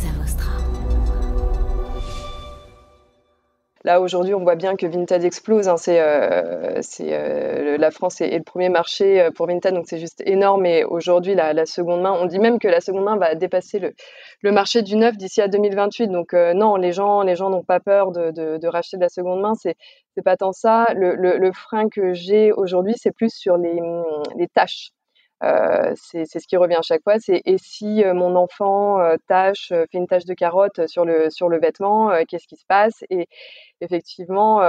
Cosa Vostra. Là, aujourd'hui, on voit bien que Vinted explose. La France est le premier marché pour Vinted, donc c'est juste énorme. Et aujourd'hui, la seconde main, on dit même que la seconde main va dépasser le marché du neuf d'ici à 2028. Donc non, les gens n'ont pas peur de racheter de la seconde main. C'est pas tant ça. Le frein que j'ai aujourd'hui, c'est plus sur les tâches. C'est ce qui revient à chaque fois. Et si mon enfant fait une tache de carotte sur le vêtement, qu'est-ce qui se passe? Et effectivement,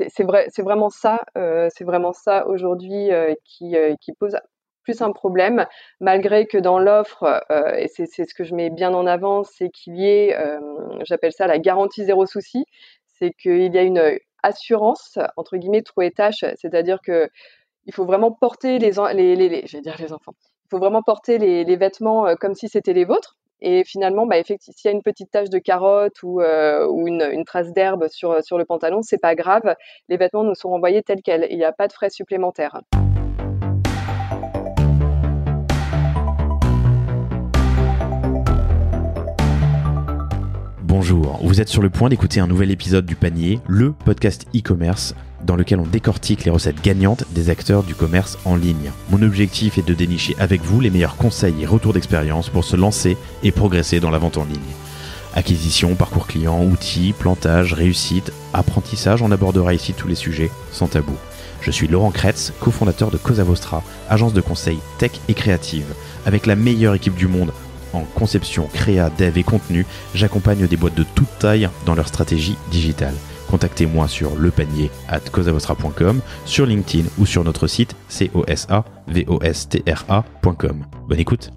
c'est vraiment ça aujourd'hui qui pose plus un problème, malgré que dans l'offre, et c'est ce que je mets bien en avant, c'est qu'il y ait, j'appelle ça la garantie zéro souci, c'est qu'il y a une assurance entre guillemets trou et tache, c'est-à-dire que il faut vraiment porter je vais dire les enfants. Il faut vraiment porter les vêtements comme si c'était les vôtres. Et finalement, effectivement, s'il y a une petite tache de carotte ou une trace d'herbe sur le pantalon, c'est pas grave. Les vêtements nous sont renvoyés tels quels. Il n'y a pas de frais supplémentaires. Bonjour, vous êtes sur le point d'écouter un nouvel épisode du Panier, le podcast e-commerce dans lequel on décortique les recettes gagnantes des acteurs du commerce en ligne. Mon objectif est de dénicher avec vous les meilleurs conseils et retours d'expérience pour se lancer et progresser dans la vente en ligne. Acquisition, parcours client, outils, plantage, réussite, apprentissage, on abordera ici tous les sujets sans tabou. Je suis Laurent Kretz, cofondateur de Cosa Vostra, agence de conseil tech et créative. Avec la meilleure équipe du monde en conception, créa, dev et contenu, j'accompagne des boîtes de toute taille dans leur stratégie digitale. Contactez-moi sur lepanier@cosavostra.com, sur LinkedIn ou sur notre site cosavostra.com. Bonne écoute.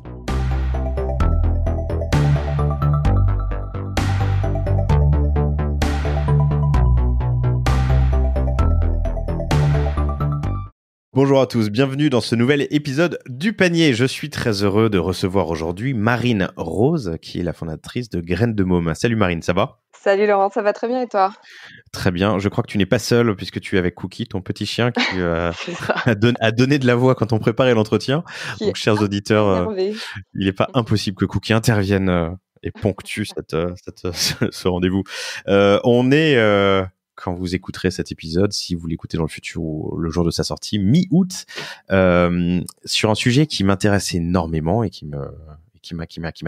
Bonjour à tous, bienvenue dans ce nouvel épisode du Panier. Je suis très heureux de recevoir aujourd'hui Marine Rose, qui est la fondatrice de Graines de Môme. Salut Marine, ça va ? Salut Laurent, ça va très bien et toi ? Très bien, je crois que tu n'es pas seule puisque tu es avec Cookie, ton petit chien qui a donné de la voix quand on préparait l'entretien. Donc chers auditeurs, il n'est pas impossible que Cookie intervienne et ponctue ce rendez-vous. On est... quand vous écouterez cet épisode, si vous l'écoutez dans le futur ou le jour de sa sortie, mi-août, sur un sujet qui m'intéresse énormément et qui m'a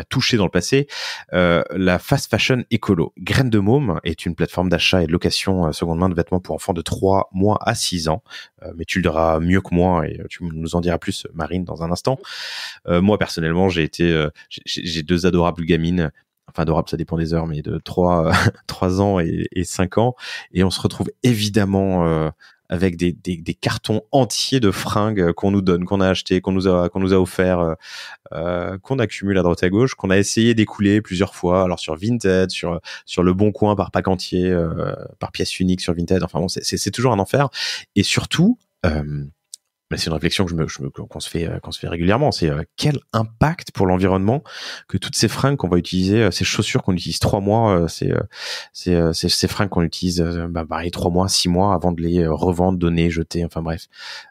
touché dans le passé, la fast fashion écolo. Graines de Môme est une plateforme d'achat et de location seconde main de vêtements pour enfants de 3 mois à 6 ans. Mais tu le diras mieux que moi et tu nous en diras plus, Marine, dans un instant. Moi, personnellement, j'ai 2 adorables gamines. Enfin, adorable, ça dépend des heures, mais de 3 ans et 5 ans. Et on se retrouve évidemment avec des cartons entiers de fringues qu'on nous donne, qu'on a acheté, qu'on nous a offert, qu'on accumule à droite à gauche, qu'on a essayé d'écouler plusieurs fois, alors sur Vinted, sur Le Bon Coin par pack entier, par pièce unique sur Vinted. Enfin bon, c'est toujours un enfer. Et surtout, c'est une réflexion qu'on se fait régulièrement. C'est quel impact pour l'environnement que toutes ces fringues qu'on va utiliser, ces chaussures qu'on utilise 3 mois, ces fringues qu'on utilise 3 mois, 6 mois avant de les revendre, donner, jeter. Enfin bref,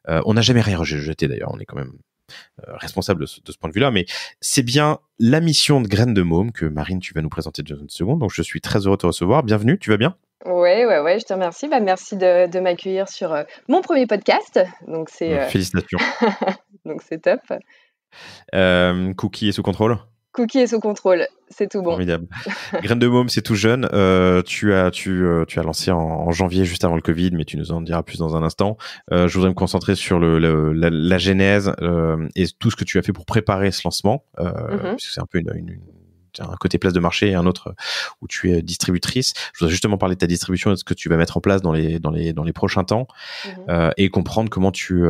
on n'a jamais rien jeté d'ailleurs. On est quand même responsable de ce point de vue-là, mais c'est bien la mission de Graines de Môme que Marine, tu vas nous présenter dans une seconde. Donc je suis très heureux de te recevoir. Bienvenue. Tu vas bien ? Ouais, je te remercie. Merci de m'accueillir sur mon premier podcast. Donc félicitations. Donc c'est top. Cookie est sous contrôle ? Cookie est sous contrôle, c'est tout bon. Formidable. Graines de Môme, c'est tout jeune. Tu as lancé en janvier, juste avant le Covid, mais tu nous en diras plus dans un instant. Je voudrais me concentrer sur la genèse et tout ce que tu as fait pour préparer ce lancement, puisque c'est un peu un côté place de marché et un autre où tu es distributrice. Je voudrais justement parler de ta distribution et de ce que tu vas mettre en place dans les prochains temps, et comprendre comment tu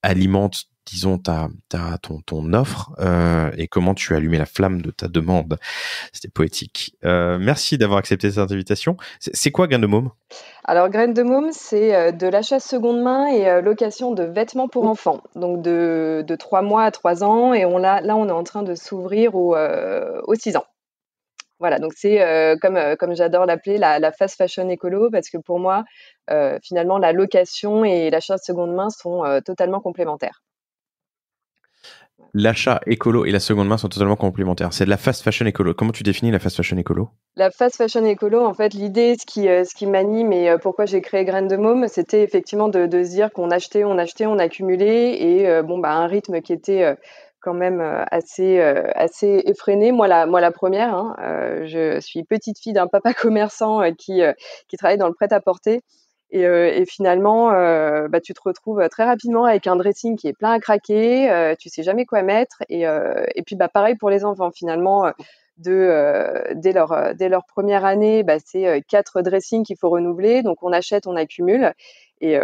alimentes, disons, ton offre, et comment tu as allumé la flamme de ta demande. C'était poétique. Merci d'avoir accepté cette invitation. C'est quoi Graines de Môme ? Alors, Graines de Môme, c'est de l'achat seconde main et location de vêtements pour enfants. Donc, de 3 mois à 3 ans. Et on est en train de s'ouvrir aux 6 ans. Voilà, donc c'est comme j'adore l'appeler, la fast fashion écolo, parce que pour moi, finalement, la location et l'achat seconde main sont totalement complémentaires. l'achat écolo et la seconde main sont totalement complémentaires. C'est de la fast fashion écolo. Comment tu définis la fast fashion écolo ? La fast fashion écolo, en fait, l'idée, ce qui m'anime et pourquoi j'ai créé Graines de Môme, c'était effectivement de se dire qu'on achetait, on accumulait et un rythme qui était quand même assez effréné. Moi, la première, hein, je suis petite fille d'un papa commerçant qui travaille dans le prêt-à-porter. Et finalement, tu te retrouves très rapidement avec un dressing qui est plein à craquer, tu sais jamais quoi mettre et puis pareil pour les enfants finalement, dès leur première année, c'est 4 dressings qu'il faut renouveler, donc on achète, on accumule et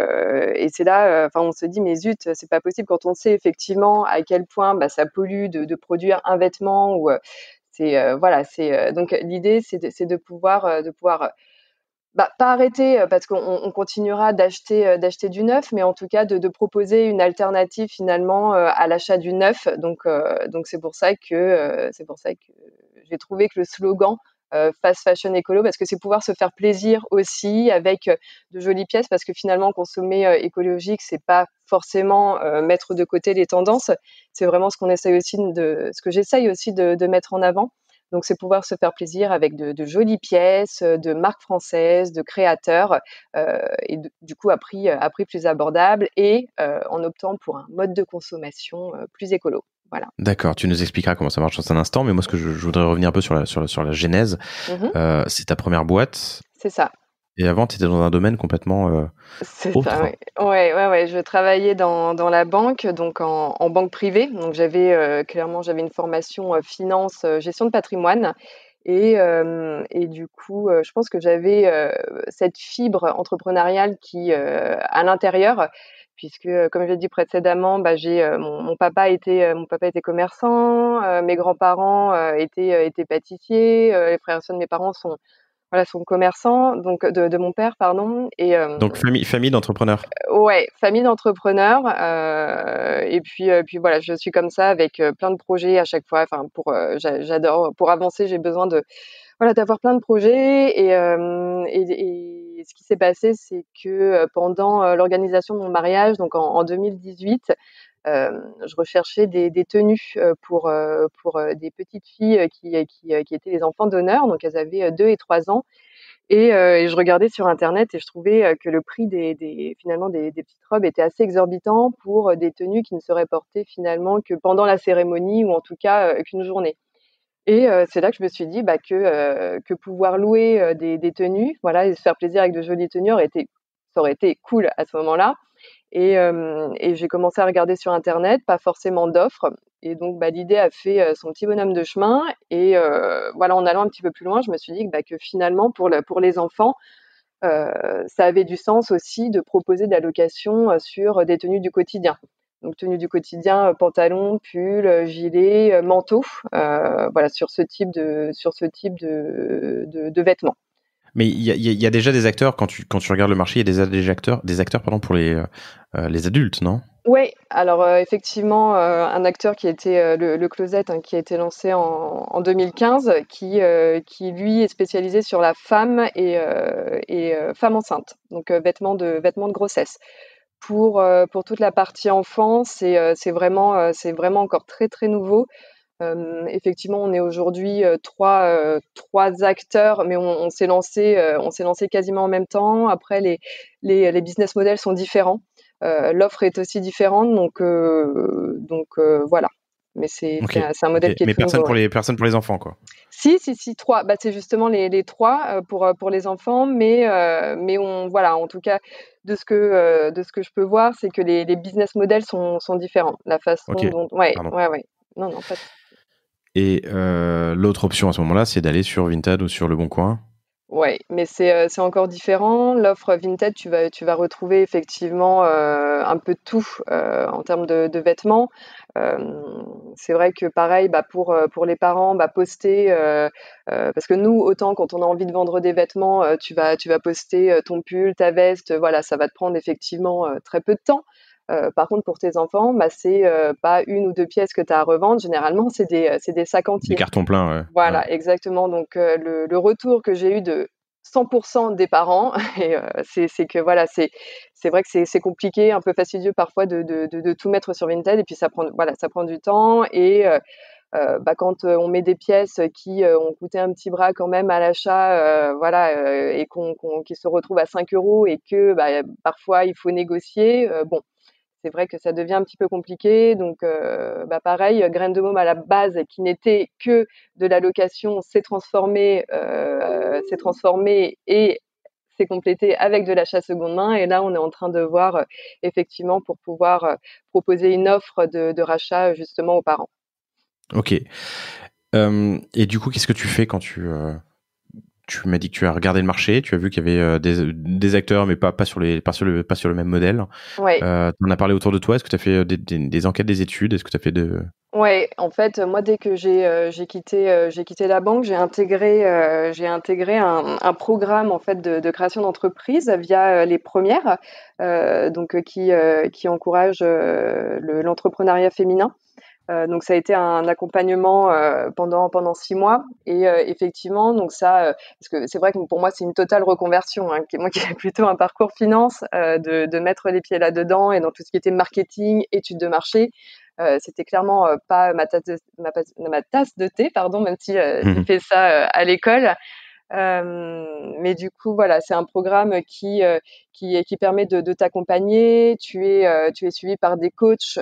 c'est là, on se dit: «Mais zut, c'est pas possible» quand on sait effectivement à quel point, ça pollue de produire un vêtement ou donc l'idée c'est de pouvoir, pas arrêter, parce qu'on continuera d'acheter du neuf, mais en tout cas de proposer une alternative finalement, à l'achat du neuf. Donc c'est pour ça que j'ai trouvé que le slogan, fast fashion écolo, parce que c'est pouvoir se faire plaisir aussi avec, de jolies pièces, parce que finalement consommer, écologique, c'est pas forcément, mettre de côté les tendances. C'est vraiment ce que j'essaye aussi de mettre en avant. Donc, c'est pouvoir se faire plaisir avec de jolies pièces, de marques françaises, de créateurs, et du coup à prix plus abordable et en optant pour un mode de consommation plus écolo. Voilà. D'accord, tu nous expliqueras comment ça marche dans un instant, mais moi ce que je voudrais revenir un peu sur la genèse. C'est ta première boîte. C'est ça. Et avant, tu étais dans un domaine complètement C'est ça, autre. oui. Ouais. Je travaillais dans la banque, donc en banque privée. Donc clairement, j'avais une formation, finance, gestion de patrimoine et du coup, je pense que j'avais, cette fibre entrepreneuriale qui, à l'intérieur puisque, comme je l'ai dit précédemment, mon papa était commerçant, mes grands-parents, étaient pâtissiers, les frères et sœurs de mes parents sont commerçants, donc de mon père, pardon. Donc famille d'entrepreneurs. Ouais, famille d'entrepreneurs, et puis voilà, je suis comme ça avec, plein de projets à chaque fois. Enfin j'adore pour avancer, j'ai besoin d'avoir plein de projets et ce qui s'est passé, c'est que, pendant, l'organisation de mon mariage, donc en 2018, je recherchais des tenues, pour des petites filles, qui étaient les enfants d'honneur, donc elles avaient, 2 et 3 ans et je regardais sur internet et je trouvais, que le prix finalement des petites robes était assez exorbitant pour, des tenues qui ne seraient portées finalement que pendant la cérémonie ou en tout cas, qu'une journée. Et c'est là que je me suis dit, que pouvoir louer, des tenues, voilà, et se faire plaisir avec de jolies tenues ça aurait été cool à ce moment-là. Et j'ai commencé à regarder sur internet, pas forcément d'offres et donc l'idée a fait, son petit bonhomme de chemin et voilà, en allant un petit peu plus loin, je me suis dit que finalement pour les enfants, ça avait du sens aussi de proposer de la location, sur des tenues du quotidien. Donc tenues du quotidien, pantalon, pull, gilet, manteau, voilà sur ce type de vêtements. Mais il y a déjà des acteurs, quand tu regardes le marché, il y a des acteurs pardon, pour les adultes, non ? Oui, alors effectivement, un acteur qui était le Closet, hein, qui a été lancé en 2015, qui lui est spécialisé sur la femme et femme enceinte, donc vêtements de grossesse. Pour toute la partie enfant, c'est vraiment encore très, très nouveau. Effectivement, on est aujourd'hui, 3 acteurs, mais on s'est lancé quasiment en même temps. Après les business models sont différents. L'offre est aussi différente donc voilà. Mais Ok. c'est un modèle qui est Mais très nouveau, ouais. personne pour les enfants, quoi. Si, 3. C'est justement les 3, pour les enfants, mais voilà, en tout cas, de ce que je peux voir, c'est que les business models sont différents. La façon Ok, dont ouais. pardon. Non, pas de. Et l'autre option à ce moment-là, c'est d'aller sur Vinted ou sur Le Bon Coin. Ouais, mais c'est encore différent. L'offre Vinted, tu vas retrouver effectivement, un peu de tout, en termes de vêtements. C'est vrai que pareil, pour les parents, poster, parce que nous, autant quand on a envie de vendre des vêtements, tu vas poster, ton pull, ta veste, voilà, ça va te prendre effectivement, très peu de temps. Par contre, pour tes enfants, c'est, pas 1 ou 2 pièces que tu as à revendre. Généralement, c'est des sacs Des entiers. cartons pleins, ouais. Voilà, exactement. Donc le retour que j'ai eu de 100% des parents. Et c'est que voilà, c'est vrai que c'est compliqué, un peu fastidieux parfois de tout mettre sur Vinted. Et puis ça prend du temps. Et quand on met des pièces qui ont coûté un petit bras quand même à l'achat, et qui se retrouvent à 5 euros et que parfois il faut négocier, bon, c'est vrai que ça devient un petit peu compliqué. Donc, pareil, Graines de Môme à la base, qui n'était que de la location, s'est transformé et s'est complété avec de l'achat seconde main. Et là, on est en train de voir effectivement pour pouvoir proposer une offre de rachat justement aux parents. Ok. Et du coup, qu'est-ce que tu fais quand tu m'as dit que tu as regardé le marché, tu as vu qu'il y avait des acteurs, mais pas sur le même modèle. Ouais. Tu en as parlé autour de toi. Est-ce que tu as fait des enquêtes, des études? Est-ce que tu as fait de... Ouais, en fait, moi, dès que j'ai quitté la banque, j'ai intégré un programme en fait de création d'entreprise via les premières, qui encourage l'entrepreneuriat féminin. Donc ça a été un accompagnement pendant 6 mois. Et effectivement, donc ça, parce que c'est vrai que pour moi c'est une totale reconversion, hein, moi qui ai plutôt un parcours finance, de mettre les pieds là-dedans et dans tout ce qui était marketing, études de marché. C'était clairement pas ma tasse de thé, pardon, même si j'ai fait ça à l'école. Mais du coup, voilà, c'est un programme qui permet de t'accompagner. Tu es suivi par des coachs,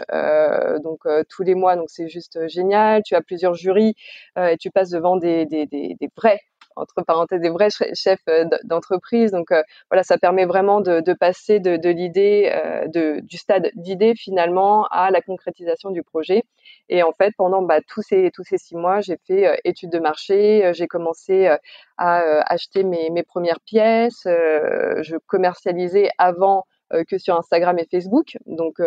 tous les mois, donc c'est juste génial. Tu as plusieurs jurys et tu passes devant des vrais, entre parenthèses, des vrais chefs d'entreprise. Donc voilà, ça permet vraiment de passer de l'idée, du stade d'idée finalement à la concrétisation du projet. Et en fait, pendant tous ces 6 mois, j'ai fait études de marché. J'ai commencé à acheter mes premières pièces. Je commercialisais avant que sur Instagram et Facebook. Donc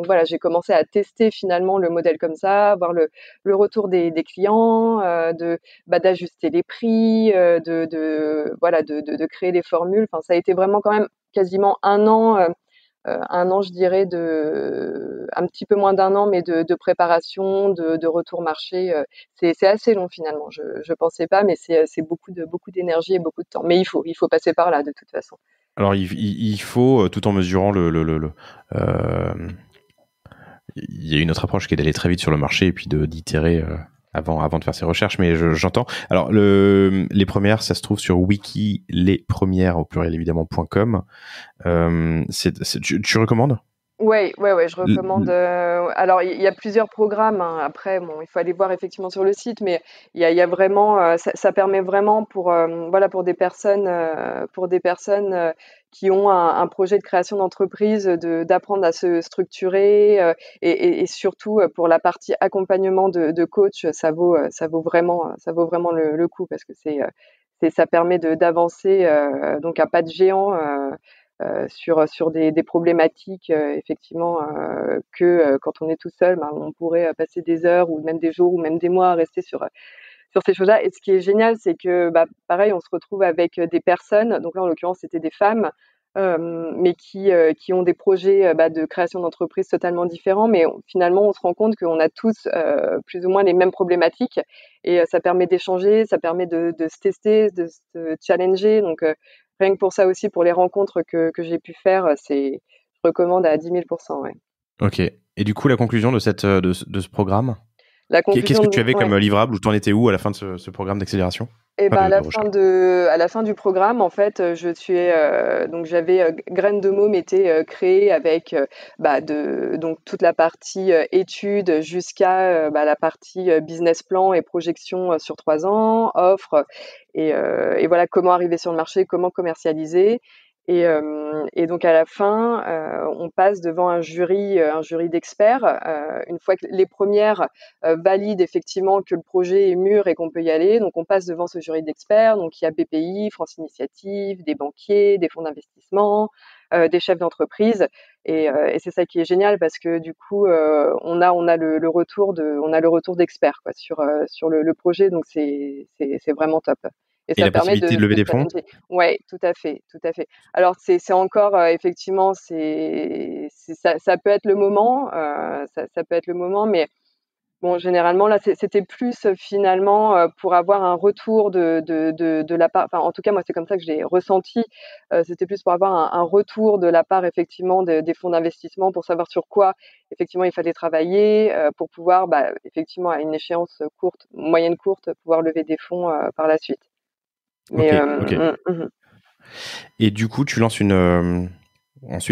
voilà, j'ai commencé à tester finalement le modèle comme ça, voir le retour des clients, d'ajuster les prix, de créer des formules. Enfin, ça a été vraiment quand même quasiment un an, je dirais, un petit peu moins d'un an, mais de préparation, de retour marché. C'est assez long finalement. Je pensais pas, mais c'est beaucoup d'énergie et beaucoup de temps. Mais il faut passer par là de toute façon. Alors il faut, tout en mesurant il y a une autre approche qui est d'aller très vite sur le marché et puis d'itérer avant de faire ses recherches, mais j'entends. Alors les premières, ça se trouve sur wiki lespremières au pluriel évidemment.com. Tu recommandes? Ouais, je recommande. Alors, il y a plusieurs programmes, hein. Après, bon, il faut aller voir effectivement sur le site, mais il y a vraiment, ça permet vraiment pour des personnes qui ont un projet de création d'entreprise, d'apprendre à se structurer, et surtout pour la partie accompagnement de coach, ça vaut vraiment le coup parce que ça permet d'avancer donc à pas de géant. Sur des problématiques effectivement que quand on est tout seul, on pourrait passer des heures ou même des jours ou même des mois à rester sur ces choses-là. Et ce qui est génial, c'est que pareil, on se retrouve avec des personnes, donc là en l'occurrence c'était des femmes, mais qui ont des projets de création d'entreprise totalement différents, mais finalement on se rend compte qu'on a tous plus ou moins les mêmes problématiques. Et ça permet d'échanger, ça permet de se tester, de se challenger. Donc rien que pour ça aussi, pour les rencontres que j'ai pu faire, je recommande à 10 000%. Ouais. Ok. Et du coup, la conclusion de ce programme, La qu'est-ce conclusion, que tu avais comme ouais. livrable, ou t'en étais où à la fin de ce programme d'accélération? Et Enfin, à de recherche. la fin du programme, en fait, donc j'avais Graines de Môme était créé avec donc toute la partie études jusqu'à la partie business plan et projection sur 3 ans, offre et voilà comment arriver sur le marché, comment commercialiser. Et donc à la fin, on passe devant un jury d'experts. Une fois que les premières valident effectivement que le projet est mûr et qu'on peut y aller, donc on passe devant ce jury d'experts. Donc il y a BPI, France Initiative, des banquiers, des fonds d'investissement, des chefs d'entreprise. Et c'est ça qui est génial parce que du coup, on a le retour d'experts quoi, sur le projet. Donc c'est vraiment top. Et Et ça la permet possibilité de de lever se des fonds? challenger. Ouais, tout à fait, tout à fait. Alors c'est encore effectivement, ça peut être le moment, ça peut être le moment, mais Bon, généralement, là, c'était plus finalement pour avoir un retour de la part. Enfin, en tout cas, moi, c'est comme ça que je l'ai ressenti. C'était plus pour avoir un retour de la part effectivement des fonds d'investissement pour savoir sur quoi effectivement il fallait travailler pour pouvoir, effectivement, à une échéance courte, moyenne courte, pouvoir lever des fonds par la suite. Mais Ok, ok. Et du coup, ensuite,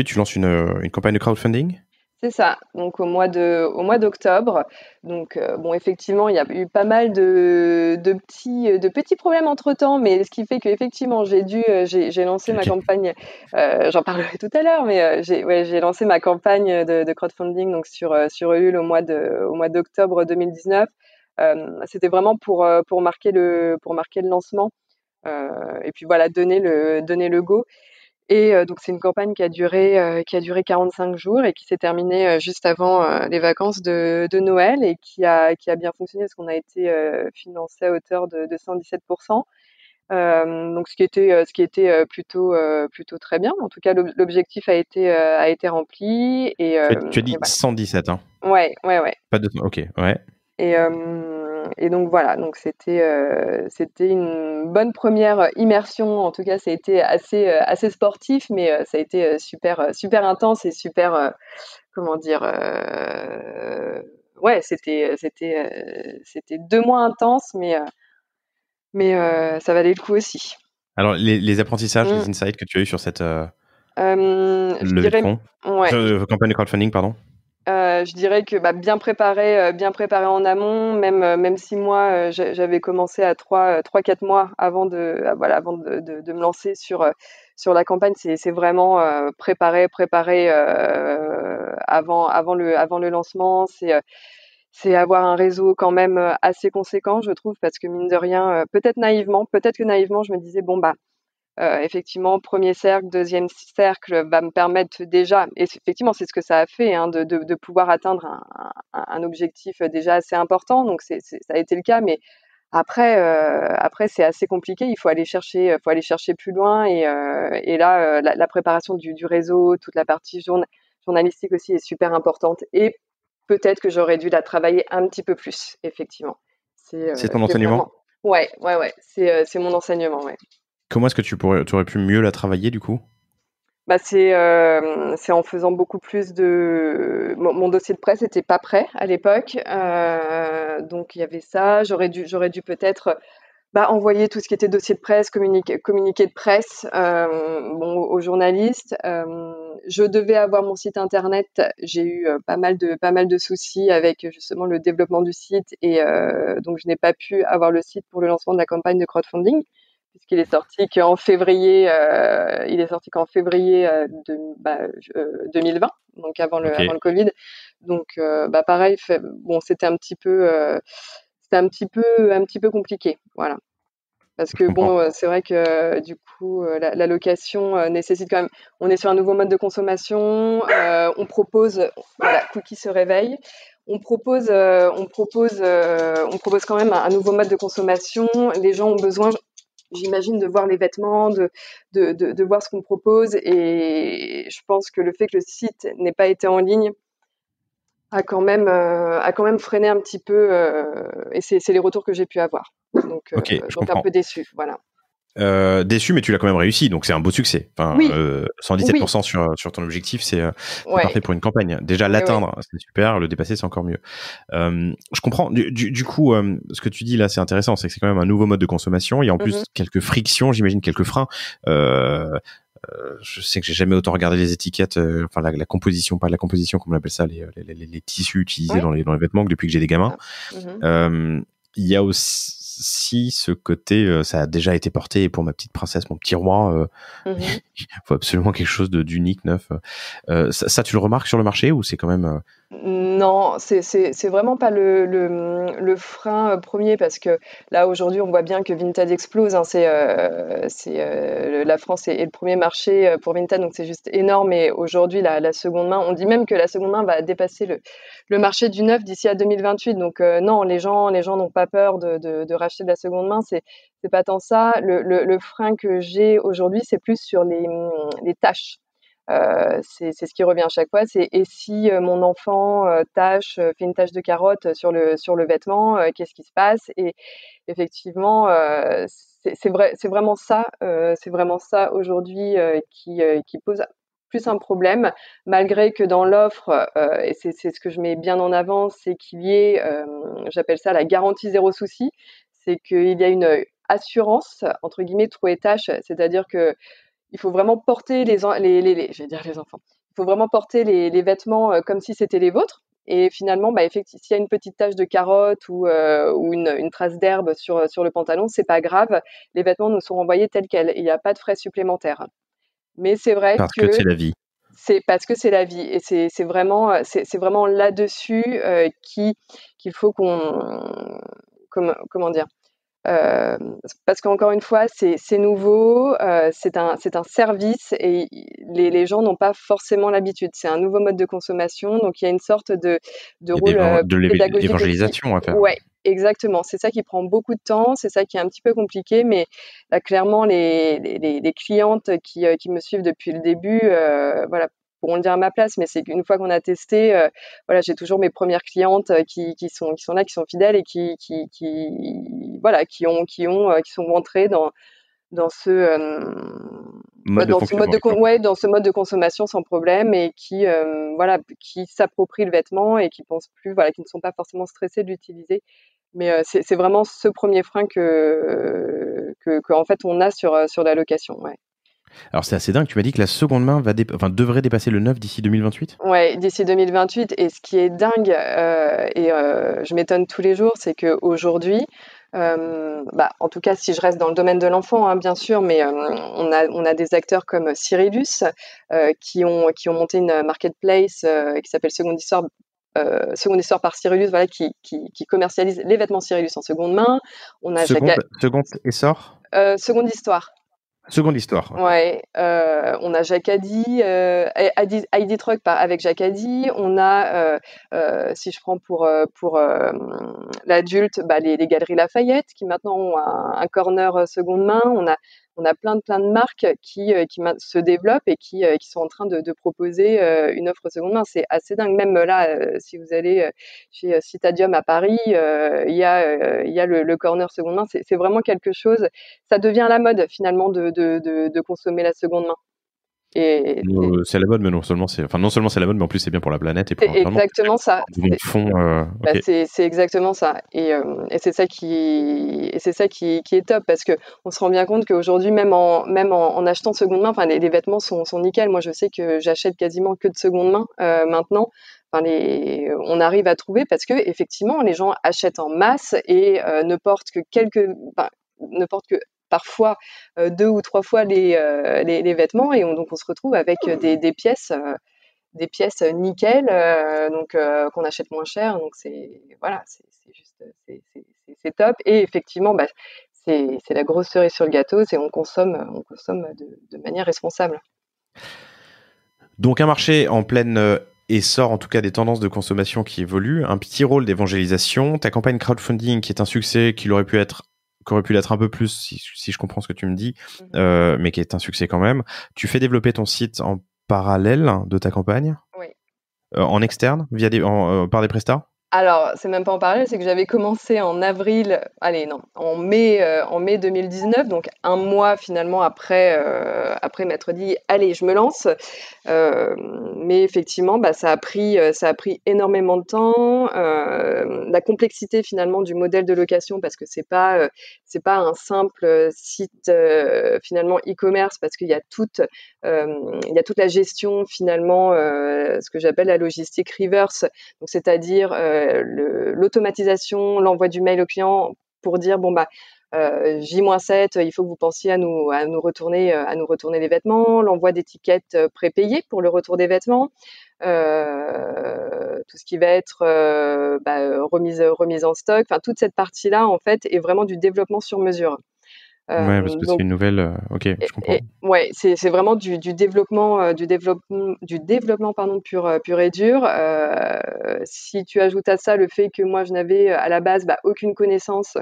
tu lances une campagne de crowdfunding? C'est ça, donc au mois d'octobre. Donc bon, effectivement, il y a eu pas mal de petits problèmes entre-temps, mais ce qui fait qu'effectivement, j'ai lancé ma campagne, j'en parlerai tout à l'heure, mais j'ai lancé ma campagne de crowdfunding donc sur Ulule au mois d'octobre 2019. C'était vraiment pour marquer le lancement, et puis voilà, donner le go. Et donc c'est une campagne qui a duré 45 jours et qui s'est terminée juste avant les vacances de Noël et qui a bien fonctionné parce qu'on a été financé à hauteur de 117%. Donc ce qui était plutôt très bien. En tout cas, l'objectif a été rempli Tu as dit et voilà. 117, hein? Ouais, ouais, ouais. Pas de... Ok, ouais. Et donc voilà, donc c'était une bonne première immersion. En tout cas, ça a été assez sportif, mais ça a été super intense et super, comment dire, ouais, c'était 2 mois intenses, mais ça valait le coup aussi. Alors, les apprentissages, Mmh. les insights que tu as eu sur cette Je levée de dirais, fonds, ouais. campagne de crowdfunding, pardon. Je dirais que, bien préparé en amont, même si moi, j'avais commencé à 3-4 mois avant avant de me lancer sur la campagne. C'est vraiment, préparer, avant le lancement. C'est avoir un réseau quand même, assez conséquent, je trouve, parce que mine de rien, peut-être que naïvement, je me disais: «Bon, effectivement, premier cercle, deuxième cercle va me permettre déjà, et effectivement, c'est ce que ça a fait, hein, de pouvoir atteindre un objectif déjà assez important. Donc ça a été le cas, mais après c'est assez compliqué. Il faut aller chercher plus loin, et là, la préparation du réseau, toute la partie journalistique aussi est super importante, et peut-être que j'aurais dû la travailler un petit peu plus, effectivement. C'est ton C'est enseignement? vraiment, ouais, ouais, ouais, c'est mon enseignement, ouais. Comment est-ce que tu aurais pu mieux la travailler, du coup? C'est en faisant beaucoup plus de mon dossier de presse était pas prêt à l'époque, donc il y avait ça. J'aurais dû peut-être, envoyer tout ce qui était dossier de presse, communiqué de presse, aux journalistes. Je devais avoir mon site internet. J'ai eu pas mal de soucis avec justement le développement du site, et donc je n'ai pas pu avoir le site pour le lancement de la campagne de crowdfunding, puisqu'il est sorti qu'en février. Il est sorti qu'en février 2020, donc Ok, avant le Covid. Donc pareil, bon, c'était un petit peu compliqué, voilà. Parce je que comprends. bon, c'est vrai que du coup, la location nécessite quand même. On est sur un nouveau mode de consommation. On propose, voilà, Cookie se réveille. On propose quand même un nouveau mode de consommation. Les gens ont besoin, j'imagine, de voir les vêtements, de voir ce qu'on propose. Et je pense que le fait que le site n'ait pas été en ligne a quand même freiné un petit peu. Et c'est les retours que j'ai pu avoir. Ok, je Donc un comprends. peu déçu, voilà. Déçu, mais tu l'as quand même réussi, donc c'est un beau succès. Enfin, Oui, oui, 117% sur ton objectif, c'est ouais, parfait pour une campagne. Déjà, ouais, ouais. l'atteindre, c'est super, le dépasser, c'est encore mieux. Je comprends. Du coup, ce que tu dis là, c'est intéressant, c'est que c'est quand même un nouveau mode de consommation. Il y a en Mhm. plus quelques frictions, j'imagine, quelques freins. Euh, je sais que j'ai jamais autant regardé les étiquettes, enfin la composition, pas la composition, comme on appelle ça, les tissus utilisés Ouais, dans les vêtements, que depuis que j'ai des c'est gamins. ça. Mhm. Il y a aussi ce côté, ça a déjà été porté, et pour ma petite princesse, mon petit roi, Mhm. il faut absolument quelque chose d'unique, neuf. Ça, tu le remarques sur le marché, ou c'est quand même... Non, c'est vraiment pas le frein premier, parce que là aujourd'hui on voit bien que Vinted explose, hein. La France est le premier marché pour Vinted, donc c'est juste énorme. Et aujourd'hui la seconde main, on dit même que la seconde main va dépasser le marché du neuf d'ici à 2028. Donc non, les gens n'ont pas peur de racheter de la seconde main. C'est pas tant ça. Le frein que j'ai aujourd'hui, c'est plus sur les tâches. C'est ce qui revient à chaque fois. Et si mon enfant fait une tache de carotte sur le vêtement, qu'est-ce qui se passe? Et effectivement, c'est vraiment ça. C'est vraiment ça aujourd'hui qui pose plus un problème, malgré que dans l'offre, et c'est ce que je mets bien en avant, c'est qu'il y ait, j'appelle ça la garantie zéro souci, c'est qu'il y a une assurance entre guillemets trou et tache, c'est-à-dire que il faut vraiment porter je vais dire les enfants. Il faut vraiment porter les vêtements comme si c'était les vôtres. Et finalement, bah, effectivement, s'il y a une petite tache de carotte ou une trace d'herbe sur le pantalon, c'est pas grave. Les vêtements nous sont renvoyés tels quels. Il n'y a pas de frais supplémentaires. Mais c'est vrai Parce que que c'est la vie. c'est parce que c'est la vie. Et c'est vraiment là-dessus qu'il faut comment dire? Parce qu'encore une fois, c'est nouveau, c'est un service et les gens n'ont pas forcément l'habitude. C'est un nouveau mode de consommation, donc il y a une sorte de rôle pédagogique aussi. L'évangélisation à faire. Ouais, exactement. C'est ça qui prend beaucoup de temps, c'est ça qui est un petit peu compliqué, mais là, clairement, les clientes qui me suivent depuis le début, voilà, pourront le dire à ma place, mais c'est qu'une fois qu'on a testé, voilà, j'ai toujours mes premières clientes qui sont là, qui sont fidèles et voilà, qui sont rentrées dans dans ce mode de consommation sans problème et voilà, qui s'approprient le vêtement et qui pensent plus, voilà, qui ne sont pas forcément stressés de l'utiliser. Mais c'est vraiment ce premier frein que en fait on a sur la location, ouais. Alors c'est assez dingue, tu m'as dit que la seconde main devrait dépasser le neuf d'ici 2028? Ouais, d'ici 2028. Et ce qui est dingue, je m'étonne tous les jours, c'est qu'aujourd'hui, bah, en tout cas, si je reste dans le domaine de l'enfant, hein, bien sûr, mais on a des acteurs comme Cyrillus qui ont monté une marketplace qui s'appelle Seconde Histoire par Cyrillus, voilà, qui commercialise les vêtements Cyrillus en seconde main. On a Seconde essor? Seconde Histoire. Seconde Histoire, ok. Ouais, on a Jacadi, Heidi Truck avec Jacadi. On a, si je prends pour l'adulte, bah, les Galeries Lafayette qui maintenant ont un corner seconde main. On a plein de marques qui se développent et qui sont en train de proposer une offre seconde main. C'est assez dingue. Même là, si vous allez chez Citadium à Paris, il y a le corner seconde main. C'est vraiment quelque chose. Ça devient la mode finalement de consommer la seconde main. C'est la mode, mais non seulement c'est la mode, mais en plus c'est bien pour la planète et pour C'est exactement ça. Okay. Bah, c'est exactement ça. Et c'est ça qui est top parce que on se rend bien compte qu'aujourd'hui, même en achetant seconde main, enfin les vêtements sont nickel. Moi, je sais que j'achète quasiment que de seconde main maintenant. Enfin, on arrive à trouver parce que effectivement, les gens achètent en masse et ne portent que parfois 2 ou 3 fois les vêtements et donc on se retrouve avec des pièces nickel, donc qu'on achète moins cher. Donc c'est voilà, c'est juste c'est top. Et effectivement, bah, c'est la grosse cerise sur le gâteau, c'est on consomme de manière responsable. Donc un marché en pleine essor, en tout cas des tendances de consommation qui évoluent, un petit rôle d'évangélisation, ta campagne crowdfunding qui est un succès, qui aurait pu l'être un peu plus si je comprends ce que tu me dis, mais qui est un succès quand même. Tu fais développer ton site en parallèle de ta campagne? Oui. En externe, par des prestats? Alors, c'est même pas en parallèle, c'est que j'avais commencé en mai 2019, donc un mois finalement après m'être dit allez, je me lance. Mais effectivement, bah, ça a pris énormément de temps. La complexité finalement du modèle de location, parce que c'est pas un simple site finalement e-commerce, parce qu'il y a toute la gestion finalement, ce que j'appelle la logistique reverse, donc c'est-à-dire l'automatisation, l'envoi du mail au client pour dire bon bah J-7, il faut que vous pensiez à nous retourner les vêtements, l'envoi d'étiquettes prépayées pour le retour des vêtements, tout ce qui va être remise en stock, enfin toute cette partie-là en fait est vraiment du développement sur mesure. Ouais, parce que c'est une nouvelle. Ok, je comprends. Ouais, c'est vraiment du développement, pardon, pur et dur. Si tu ajoutes à ça le fait que moi je n'avais à la base aucune connaissance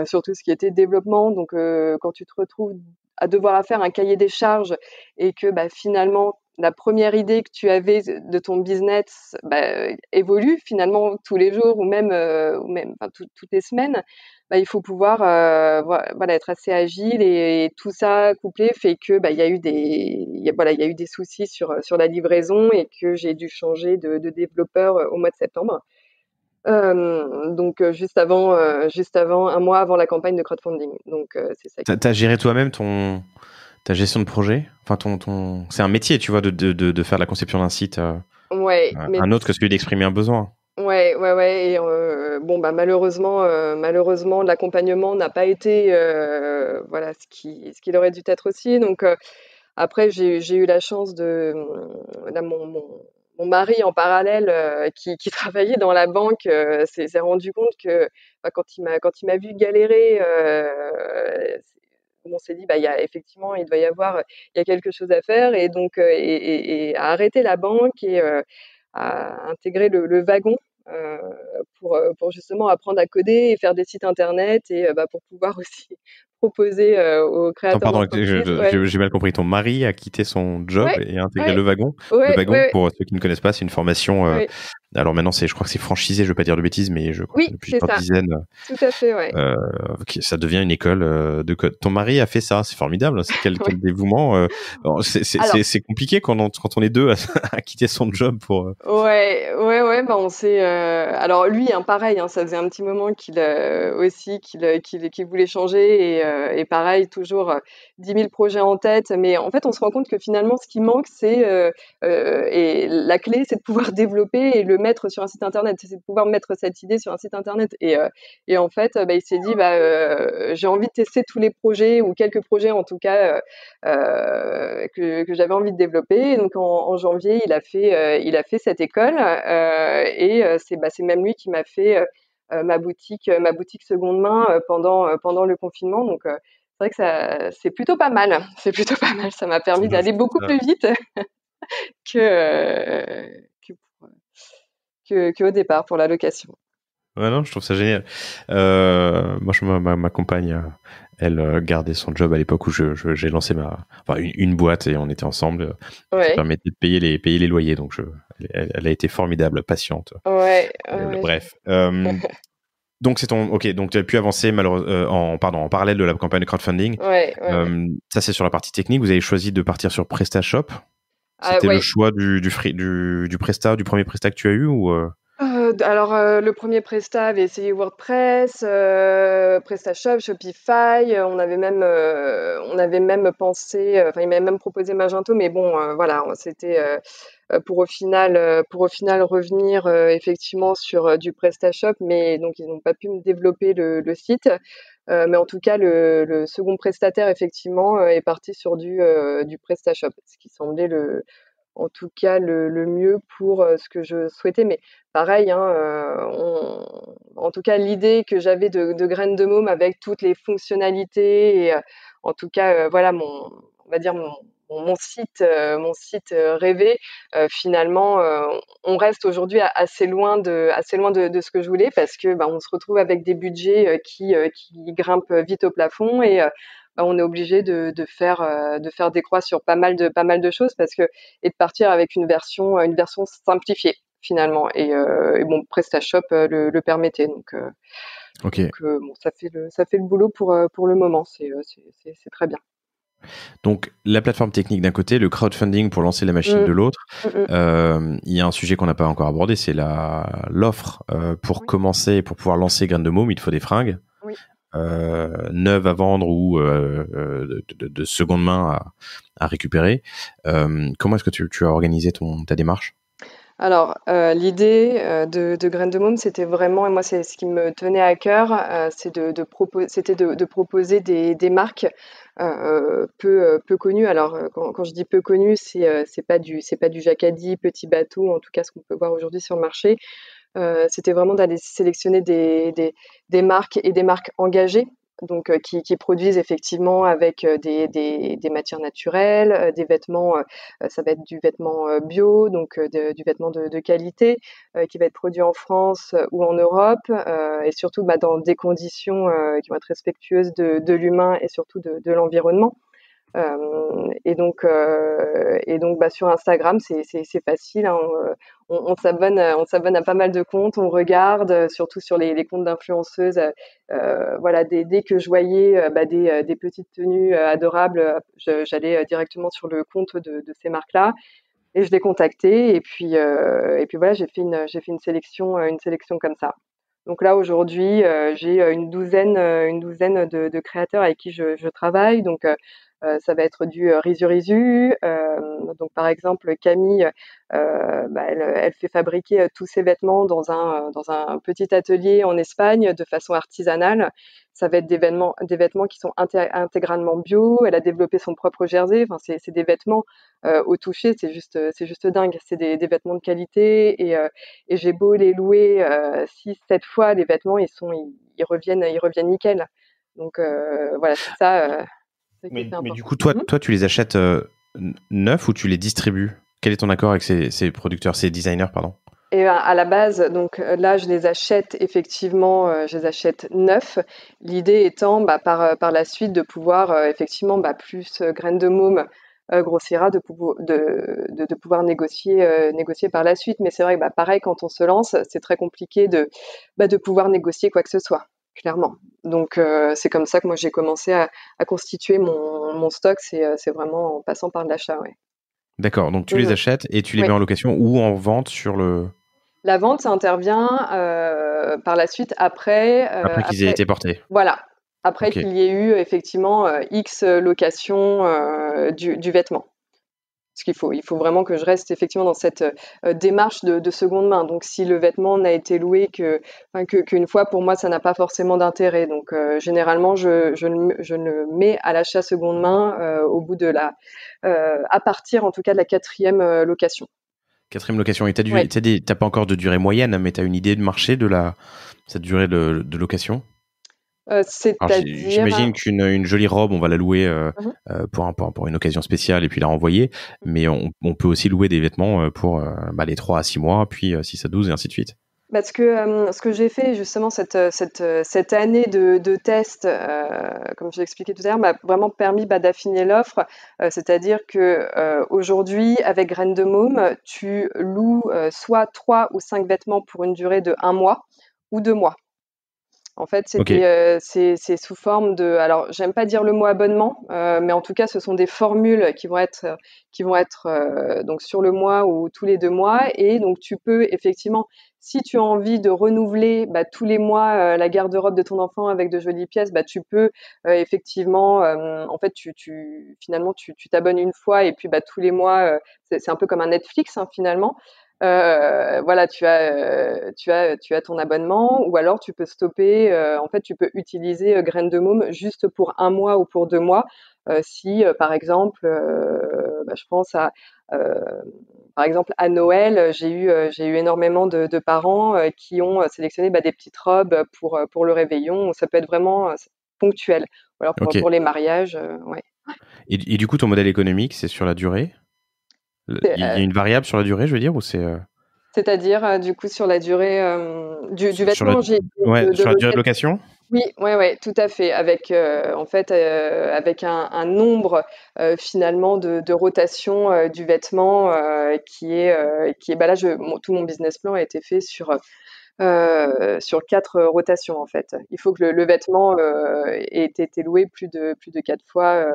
sur tout ce qui était développement, donc quand tu te retrouves à devoir faire un cahier des charges et que finalement la première idée que tu avais de ton business évolue finalement tous les jours ou même toutes les semaines, il faut pouvoir voilà être assez agile et tout ça couplé fait que il y a eu des soucis sur la livraison et que j'ai dû changer de développeur au mois de septembre. Donc juste avant un mois avant la campagne de crowdfunding. Donc c'est ça. T'as géré toi-même ta gestion de projet? Enfin, c'est un métier, tu vois, de faire la conception d'un site, Ouais, mais un autre que celui d'exprimer un besoin. ouais, ouais, ouais. Et malheureusement, l'accompagnement n'a pas été voilà ce qu'il aurait dû être aussi. Donc après, j'ai eu la chance de là, mon mari en parallèle qui travaillait dans la banque s'est rendu compte que quand il m'a vu galérer, on s'est dit effectivement il y a quelque chose à faire et donc et à arrêter la banque et à intégrer le wagon euh, pour justement apprendre à coder et faire des sites internet et pour pouvoir aussi proposer aux Attends, créateurs pardon, d'entreprises. Ouais, j'ai mal compris. Ton mari a quitté son job ouais, et a intégré ouais, le wagon. Le ouais, wagon, ouais, pour ceux qui ne connaissent pas, c'est une formation. ouais. Alors maintenant, je crois que c'est franchisé. Je ne veux pas dire de bêtises, mais je crois qu'il y Oui, en a c'est plusieurs ça, dizaines. tout à fait, ouais. Ça devient une école de code. Ton mari a fait ça, c'est formidable. C'est quel Ouais. dévouement. Alors, Alors, c'est compliqué quand on est deux à quitter son job pour. ouais, ouais, ouais, on s'est. Alors lui, hein, pareil, hein, ça faisait un petit moment qu'il voulait changer et pareil, toujours 10 000 projets en tête. Mais en fait, on se rend compte que finalement, ce qui manque, et la clé, c'est de pouvoir développer et le mettre sur un site internet. C'est de pouvoir mettre cette idée sur un site internet. Et en fait, il s'est dit, j'ai envie de tester tous les projets ou quelques projets en tout cas que j'avais envie de développer. Et donc en janvier, il a fait cette école et c'est même lui qui m'a fait ma boutique seconde main pendant le confinement. Donc c'est vrai que ça c'est plutôt pas mal. C'est plutôt pas mal. Ça m'a permis d'aller beaucoup plus vite que qu'au départ pour la location. Ouais, non, je trouve ça génial. Moi, ma compagne, elle gardait son job à l'époque où j'ai lancé une boîte et on était ensemble. Ça Ouais, permettait de payer les loyers. Donc, elle a été formidable, patiente. ouais, ouais, Bref. Donc, ok, donc tu as pu avancer en parallèle de la campagne de crowdfunding. ouais, ouais, ouais. Ça, c'est sur la partie technique. Vous avez choisi de partir sur PrestaShop. Ah, C'était le ouais. choix du premier Presta que tu as eu ou Alors, le premier Presta avait essayé WordPress, PrestaShop, Shopify, on avait même pensé, enfin, il m'avait même proposé Magento, mais bon, voilà, c'était, pour au final revenir, effectivement sur, du PrestaShop, mais donc ils n'ont pas pu me développer le site. Mais en tout cas, le second prestataire effectivement, est parti sur du PrestaShop, ce qui semblait en tout cas le mieux pour ce que je souhaitais. Mais pareil, hein, en tout cas, l'idée que j'avais de Graines de Môme avec toutes les fonctionnalités et en tout cas, voilà, on va dire mon site rêvé. Finalement, on reste aujourd'hui assez loin de ce que je voulais parce que on se retrouve avec des budgets qui grimpent vite au plafond et on est obligé de faire des croix sur pas mal de choses parce que et de partir avec une version simplifiée finalement et bon PrestaShop le permettait Ok. bon ça fait le boulot pour le moment, c'est très bien. Donc, la plateforme technique d'un côté, le crowdfunding pour lancer la machine Mmh. de l'autre. Mmh mh. Il y a un sujet qu'on n'a pas encore abordé, c'est l'offre. Pour Oui, commencer, pour pouvoir lancer Graines de Môme, il te faut des fringues oui. neuves à vendre ou de seconde main à récupérer. Comment est-ce que tu as organisé ta démarche? Alors, l'idée, de Graines de Môme, c'était vraiment et moi, c'est ce qui me tenait à cœur, c'est de proposer des marques, peu connues. Alors, quand je dis peu connues, c'est pas du Jacadi, Petit Bateau, en tout cas ce qu'on peut voir aujourd'hui sur le marché. C'était vraiment d'aller sélectionner des marques et des marques engagées, donc qui produisent effectivement avec des matières naturelles, des vêtements, ça va être du vêtement bio, donc du vêtement de qualité, qui va être produit en France ou en Europe, et surtout dans des conditions qui vont être respectueuses de l'humain et surtout de l'environnement. Bah, sur Instagram, c'est facile, hein, on s'abonne à pas mal de comptes, on regarde, surtout sur les comptes d'influenceuses. Voilà, dès que je voyais des petites tenues adorables, j'allais directement sur le compte de ces marques-là et je les contactais. Et puis voilà, j'ai fait une sélection comme ça. Donc là aujourd'hui, j'ai une douzaine de créateurs avec qui je travaille. Donc ça va être du risu risu. Donc par exemple Camille, elle fait fabriquer tous ses vêtements dans un petit atelier en Espagne de façon artisanale. Ça va être des vêtements qui sont intégralement bio. Elle a développé son propre jersey. Enfin, c'est des vêtements au toucher, c'est juste dingue. C'est des vêtements de qualité et j'ai beau les louer 6-7 fois, les vêtements ils reviennent nickel. Donc voilà, c'est ça. Mais du coup, toi, tu les achètes neufs ou tu les distribues? Quel est ton accord avec ces producteurs, ces designers, pardon? Et à la base, donc là, je les achète effectivement, je les achète neufs. L'idée étant, par la suite, de pouvoir effectivement, plus Graines de Môme grossira, de pouvoir négocier par la suite. Mais c'est vrai que pareil, quand on se lance, c'est très compliqué de pouvoir négocier quoi que ce soit, clairement. Donc c'est comme ça que moi j'ai commencé à constituer mon stock. C'est vraiment en passant par de l'achat, ouais. D'accord, donc tu les achètes et tu les mets en location ou en vente sur le... La vente, ça intervient par la suite après qu'ils aient été portés. Voilà, après qu'il y ait eu effectivement X location du vêtement. Parce il faut vraiment que je reste effectivement dans cette démarche de seconde main. Donc si le vêtement n'a été loué qu'une fois, pour moi, ça n'a pas forcément d'intérêt. Donc généralement, je le mets à l'achat seconde main au bout à partir en tout cas de la 4e location. 4e location. Et t'as pas encore de durée moyenne, mais t'as une idée de marché de cette durée de location? C'est-à-dire... J'imagine qu'une jolie robe, on va la louer pour une occasion spéciale et puis la renvoyer. Mais on peut aussi louer des vêtements pour les 3 à 6 mois, puis 6 à 12 et ainsi de suite. Ce que j'ai fait justement cette année de test, comme je l'expliquais tout à l'heure, m'a vraiment permis d'affiner l'offre. C'est-à-dire que aujourd'hui, avec Graines de Môme, tu loues soit 3 ou 5 vêtements pour une durée de 1 mois ou 2 mois. En fait, c'est sous forme de... Alors, j'aime pas dire le mot abonnement, mais en tout cas, ce sont des formules qui vont être donc sur le mois ou tous les 2 mois. Et donc, tu peux effectivement, si tu as envie de renouveler tous les mois la garde-robe de ton enfant avec de jolies pièces, tu peux effectivement... en fait, finalement, tu t'abonnes une fois et puis tous les mois, c'est un peu comme un Netflix, hein, finalement. Voilà, tu as ton abonnement, ou alors tu peux stopper. En fait, tu peux utiliser Graines de Môme juste pour 1 mois ou pour 2 mois. Si, par exemple, je pense par exemple, à Noël, j'ai eu énormément de parents qui ont sélectionné des petites robes pour le réveillon. Ça peut être vraiment ponctuel. Ou alors pour les mariages, ouais. Et du coup, ton modèle économique, c'est sur la durée? Il y a une variable sur la durée, je veux dire, ou c'est... C'est-à-dire, du coup, sur la durée du vêtement, sur la durée de location? Oui, ouais, tout à fait. Avec en fait, avec un nombre finalement de rotation du vêtement qui est là, tout mon business plan a été fait sur 4 rotations en fait. Il faut que le vêtement ait été loué plus de 4 fois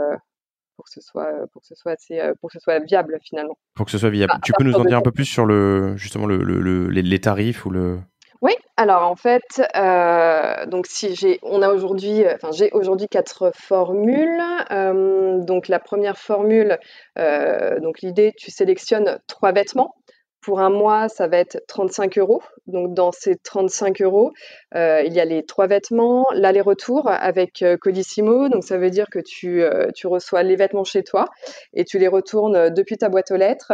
pour que ce soit assez, pour que ce soit viable finalement. Pour que ce soit viable. Tu peux nous en dire un peu plus sur justement les tarifs ou le... Oui, alors en fait, donc j'ai aujourd'hui 4 formules. Donc la première formule, donc l'idée, tu sélectionnes 3 vêtements. Pour 1 mois, ça va être 35 €. Donc dans ces 35 €, il y a les 3 vêtements, l'aller-retour avec Colissimo. Donc ça veut dire que tu reçois les vêtements chez toi et tu les retournes depuis ta boîte aux lettres.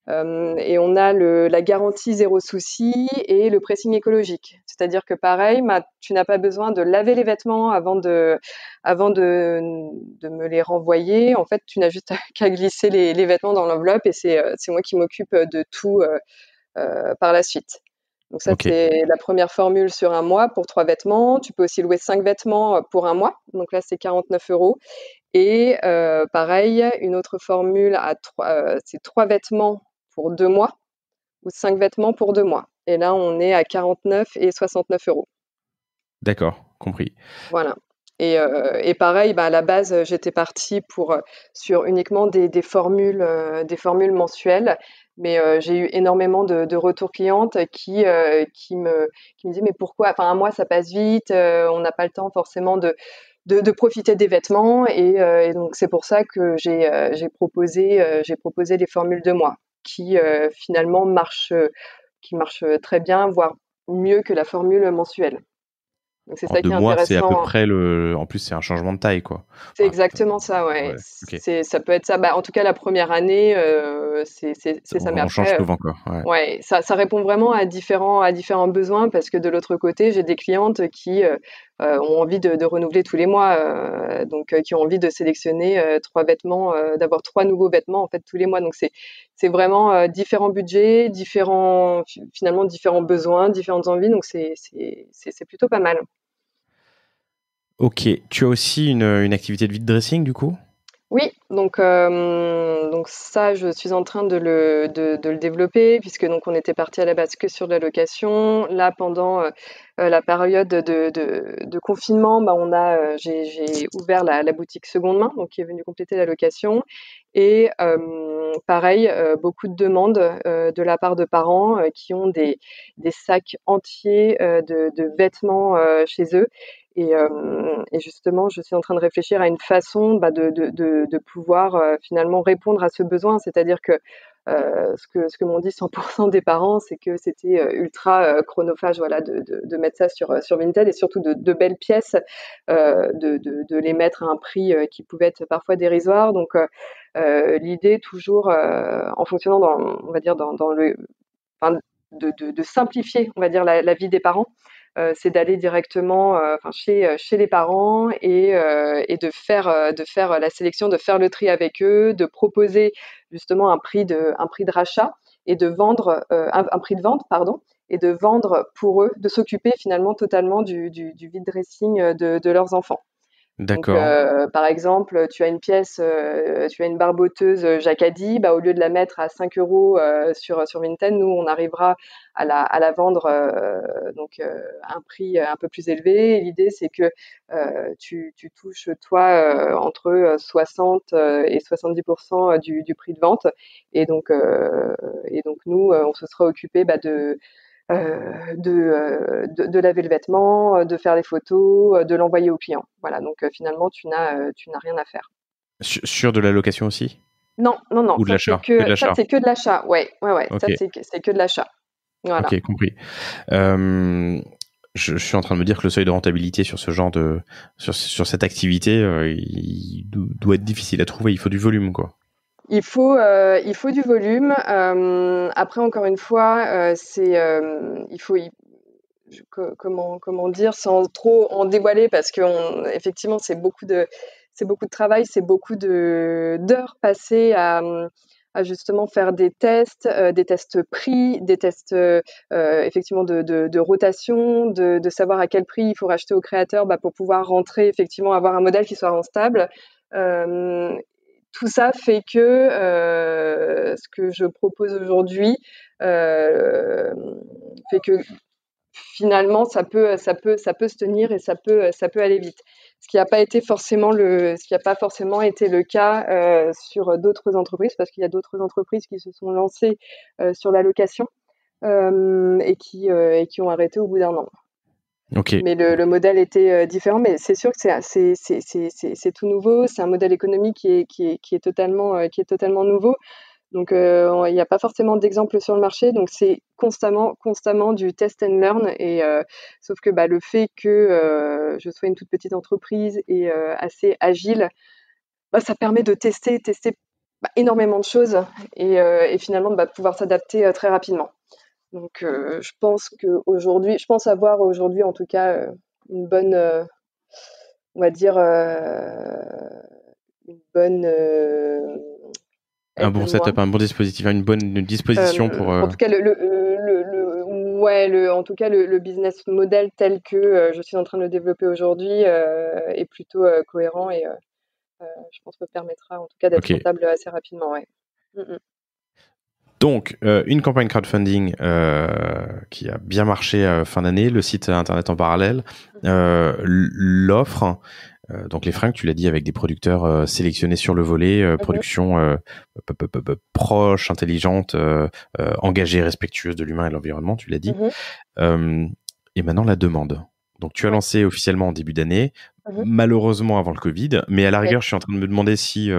Et on a la garantie 0 souci et le pressing écologique. C'est-à-dire que pareil, tu n'as pas besoin de laver les vêtements avant de me les renvoyer. En fait, tu n'as juste qu'à glisser les vêtements dans l'enveloppe et c'est moi qui m'occupe de tout par la suite. Donc ça, Ok. c'est la première formule sur un mois pour 3 vêtements. Tu peux aussi louer 5 vêtements pour un mois. Donc là, c'est 49 €. Et pareil, une autre formule c'est 3 vêtements pour 2 mois ou 5 vêtements pour 2 mois. Et là, on est à 49 et 69 €. D'accord, compris. Voilà. Et pareil, à la base, j'étais partie sur uniquement des formules mensuelles, mais j'ai eu énormément de retours clientes qui me disaient: «Mais pourquoi? Enfin, un mois, ça passe vite, on n'a pas le temps forcément de profiter des vêtements», et donc c'est pour ça que j'ai proposé les formules de mois qui, finalement marchent très bien, voire mieux que la formule mensuelle. Donc c'est En ça deux qui est mois, c'est à peu intéressant. près le. En plus, c'est un changement de taille, quoi. C'est Enfin, exactement ça, ouais. ouais, ok. Ça peut être ça. En tout cas, la première année, c'est ça. Mais On change après, souvent, quoi. Ouais. ouais, ça répond vraiment à différents besoins, parce que de l'autre côté, j'ai des clientes qui ont envie de renouveler tous les mois, donc qui ont envie de sélectionner 3 vêtements, d'avoir 3 nouveaux vêtements en fait tous les mois. Donc c'est vraiment différents budgets, finalement différents besoins, différentes envies. Donc c'est plutôt pas mal. Ok. Tu as aussi une activité de vide dressing, du coup? Oui, donc ça, je suis en train de le développer, puisque donc on était parti à la base que sur de la location. Là, pendant la période de confinement, j'ai ouvert la boutique seconde main, donc qui est venue compléter la location. Et pareil, beaucoup de demandes de la part de parents qui ont des sacs entiers de vêtements chez eux. Et justement, je suis en train de réfléchir à une façon de pouvoir finalement répondre à ce besoin. C'est-à-dire que ce que m'ont dit 100% des parents, c'est que c'était ultra chronophage, voilà, de mettre ça sur Vinted, et surtout de belles pièces, de les mettre à un prix qui pouvait être parfois dérisoire. Donc l'idée, toujours en fonctionnant on va dire, enfin, de simplifier, on va dire, la vie des parents, c'est d'aller directement chez les parents, et de faire la sélection, de faire le tri avec eux, de proposer justement un prix de rachat, et de vendre un prix de vente, pardon, et de vendre pour eux, de s'occuper finalement totalement du vide dressing de leurs enfants. Donc, D'accord. par exemple, tu as une pièce, tu as une barboteuse Jacadi, au lieu de la mettre à 5 € sur Vinted, nous, on arrivera à la vendre à un prix un peu plus élevé. Et l'idée, c'est que tu touches, toi, entre 60 et 70% du prix de vente. Et donc nous, on se sera occupé de laver le vêtement, de faire les photos, de l'envoyer au client. Voilà, donc finalement, tu n'as rien à faire. Sur de la location aussi? Non, non, non, Ou de ça c'est l'achat? Que de que ça l'achat. c'est que de l'achat. Ouais, ouais, ouais, Ok, ça c'est que de l'achat. Voilà. ok, compris. Euh, je suis en train de me dire que le seuil de rentabilité sur ce genre sur cette activité, il doit être difficile à trouver. Il faut du volume, quoi. Il faut du volume. Après, encore une fois, comment dire, sans trop en dévoiler, parce que effectivement, c'est beaucoup de travail, c'est beaucoup d'heures passées à justement faire des tests prix, des tests effectivement de rotation, de savoir à quel prix il faut racheter au créateur, pour pouvoir rentrer, effectivement, avoir un modèle qui soit rentable. Euh, Tout ça fait que ce que je propose aujourd'hui euh, fait que finalement, ça peut se tenir, et ça peut aller vite. Ce qui n'a pas forcément été le cas sur d'autres entreprises, parce qu'il y a d'autres entreprises qui se sont lancées sur la location et qui ont arrêté au bout d'un an. Ok. Mais le modèle était différent, mais c'est sûr que c'est tout nouveau. C'est un modèle économique qui est totalement nouveau. Donc, il n'y a pas forcément d'exemple sur le marché, donc c'est constamment du test and learn. Et sauf que le fait que je sois une toute petite entreprise et assez agile, ça permet de tester énormément de choses, et finalement de pouvoir s'adapter très rapidement. Donc, je pense avoir aujourd'hui, en tout cas, une bonne, on va dire, une bonne, Un bon aide-moi. setup, un bon dispositif, une bonne disposition pour. En tout cas, Ouais, en tout cas, le business model tel que je suis en train de le développer aujourd'hui est plutôt cohérent et je pense me permettra en tout cas d'être rentable assez rapidement. Ouais. Donc, une campagne crowdfunding qui a bien marché fin d'année, le site internet en parallèle, l'offre, donc les fringues, tu l'as dit, avec des producteurs sélectionnés sur le volet, production proche, intelligente, engagée, respectueuse de l'humain et de l'environnement, tu l'as dit. Et maintenant, la demande. Donc, tu as lancé officiellement en début d'année, malheureusement avant le Covid, mais à la rigueur, je suis en train de me demander si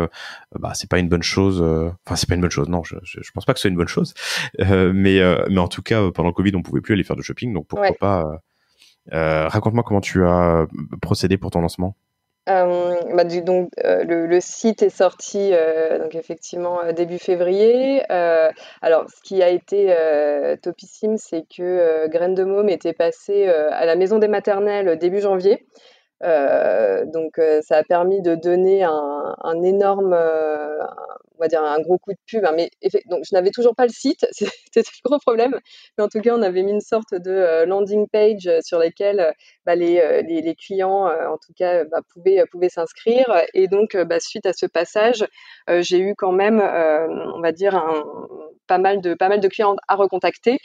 c'est pas une bonne chose. Enfin, c'est pas une bonne chose. Non, je pense pas que ce soit une bonne chose. Mais en tout cas, pendant le Covid, on pouvait plus aller faire de shopping, donc pourquoi pas. Raconte-moi comment tu as procédé pour ton lancement. Donc, le site est sorti donc effectivement début février. Alors, ce qui a été topissime, c'est que Graines de Môme était passé à la maison des maternelles début janvier. Donc, ça a permis de donner un énorme, on va dire un gros coup de pub. Mais donc, je n'avais toujours pas le site, c'était le gros problème. Mais en tout cas, on avait mis une sorte de landing page sur laquelle les clients, en tout cas, pouvaient s'inscrire. Et donc, suite à ce passage, j'ai eu quand même, on va dire, pas mal de clients à recontacter.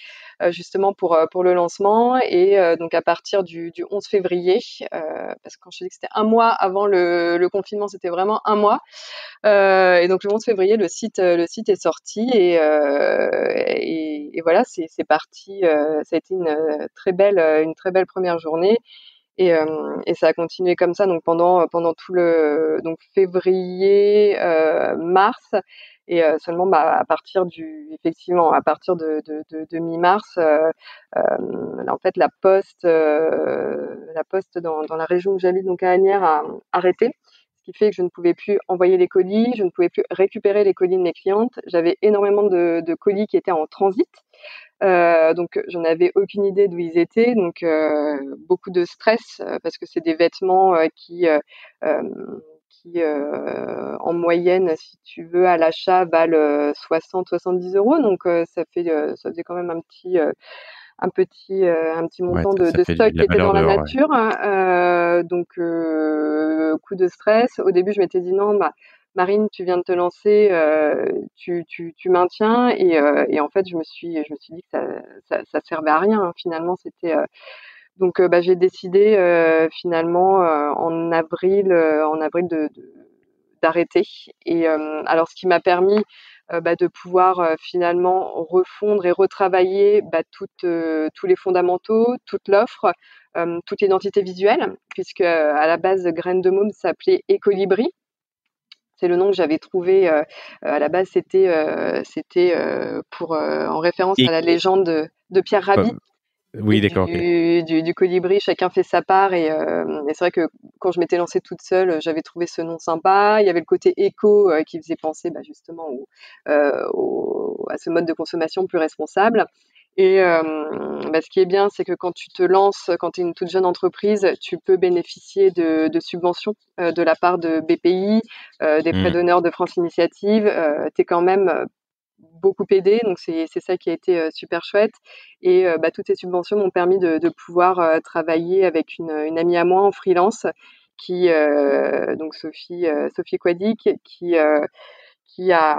Justement pour le lancement et donc à partir du 11 février, parce que quand je te dis que c'était un mois avant le confinement, c'était vraiment un mois. Et donc le 11 février, le site est sorti et voilà, c'est parti. Ça a été une très belle première journée. Et ça a continué comme ça donc pendant tout le février, mars et seulement à partir de mi-mars, là, en fait la poste dans la région où j'habite, donc à Asnières, a arrêté. Ce qui fait que je ne pouvais plus envoyer les colis, je ne pouvais plus récupérer les colis de mes clientes. J'avais énormément de colis qui étaient en transit. Donc je n'avais aucune idée d'où ils étaient, donc beaucoup de stress parce que c'est des vêtements qui en moyenne, si tu veux, à l'achat valent 60-70 €. Donc ça faisait quand même un petit montant de stock qui était dans la nature. Donc coup de stress. Au début, je m'étais dit non, Marine, tu viens de te lancer, tu maintiens et en fait, je me suis dit que ça servait à rien, hein. Finalement, c'était donc j'ai décidé finalement en avril d'arrêter et alors ce qui m'a permis de pouvoir finalement refondre et retravailler tous les fondamentaux, toute l'offre, toute l'identité visuelle, puisque à la base Graines de Môme s'appelait Ecolibri. C'est le nom que j'avais trouvé. À la base, c'était en référence à la légende de Pierre Rabhi. Oui, d'accord. Du colibri, chacun fait sa part et c'est vrai que quand je m'étais lancée toute seule, j'avais trouvé ce nom sympa. Il y avait le côté éco qui faisait penser justement à ce mode de consommation plus responsable. Et ce qui est bien, c'est que quand tu te lances, quand tu es une toute jeune entreprise, tu peux bénéficier de subventions de la part de BPI, des prêts d'honneur de France Initiative. Tu es quand même beaucoup aidé, donc c'est ça qui a été super chouette. Et toutes ces subventions m'ont permis de pouvoir travailler avec une amie à moi en freelance qui donc Sophie Quadic qui a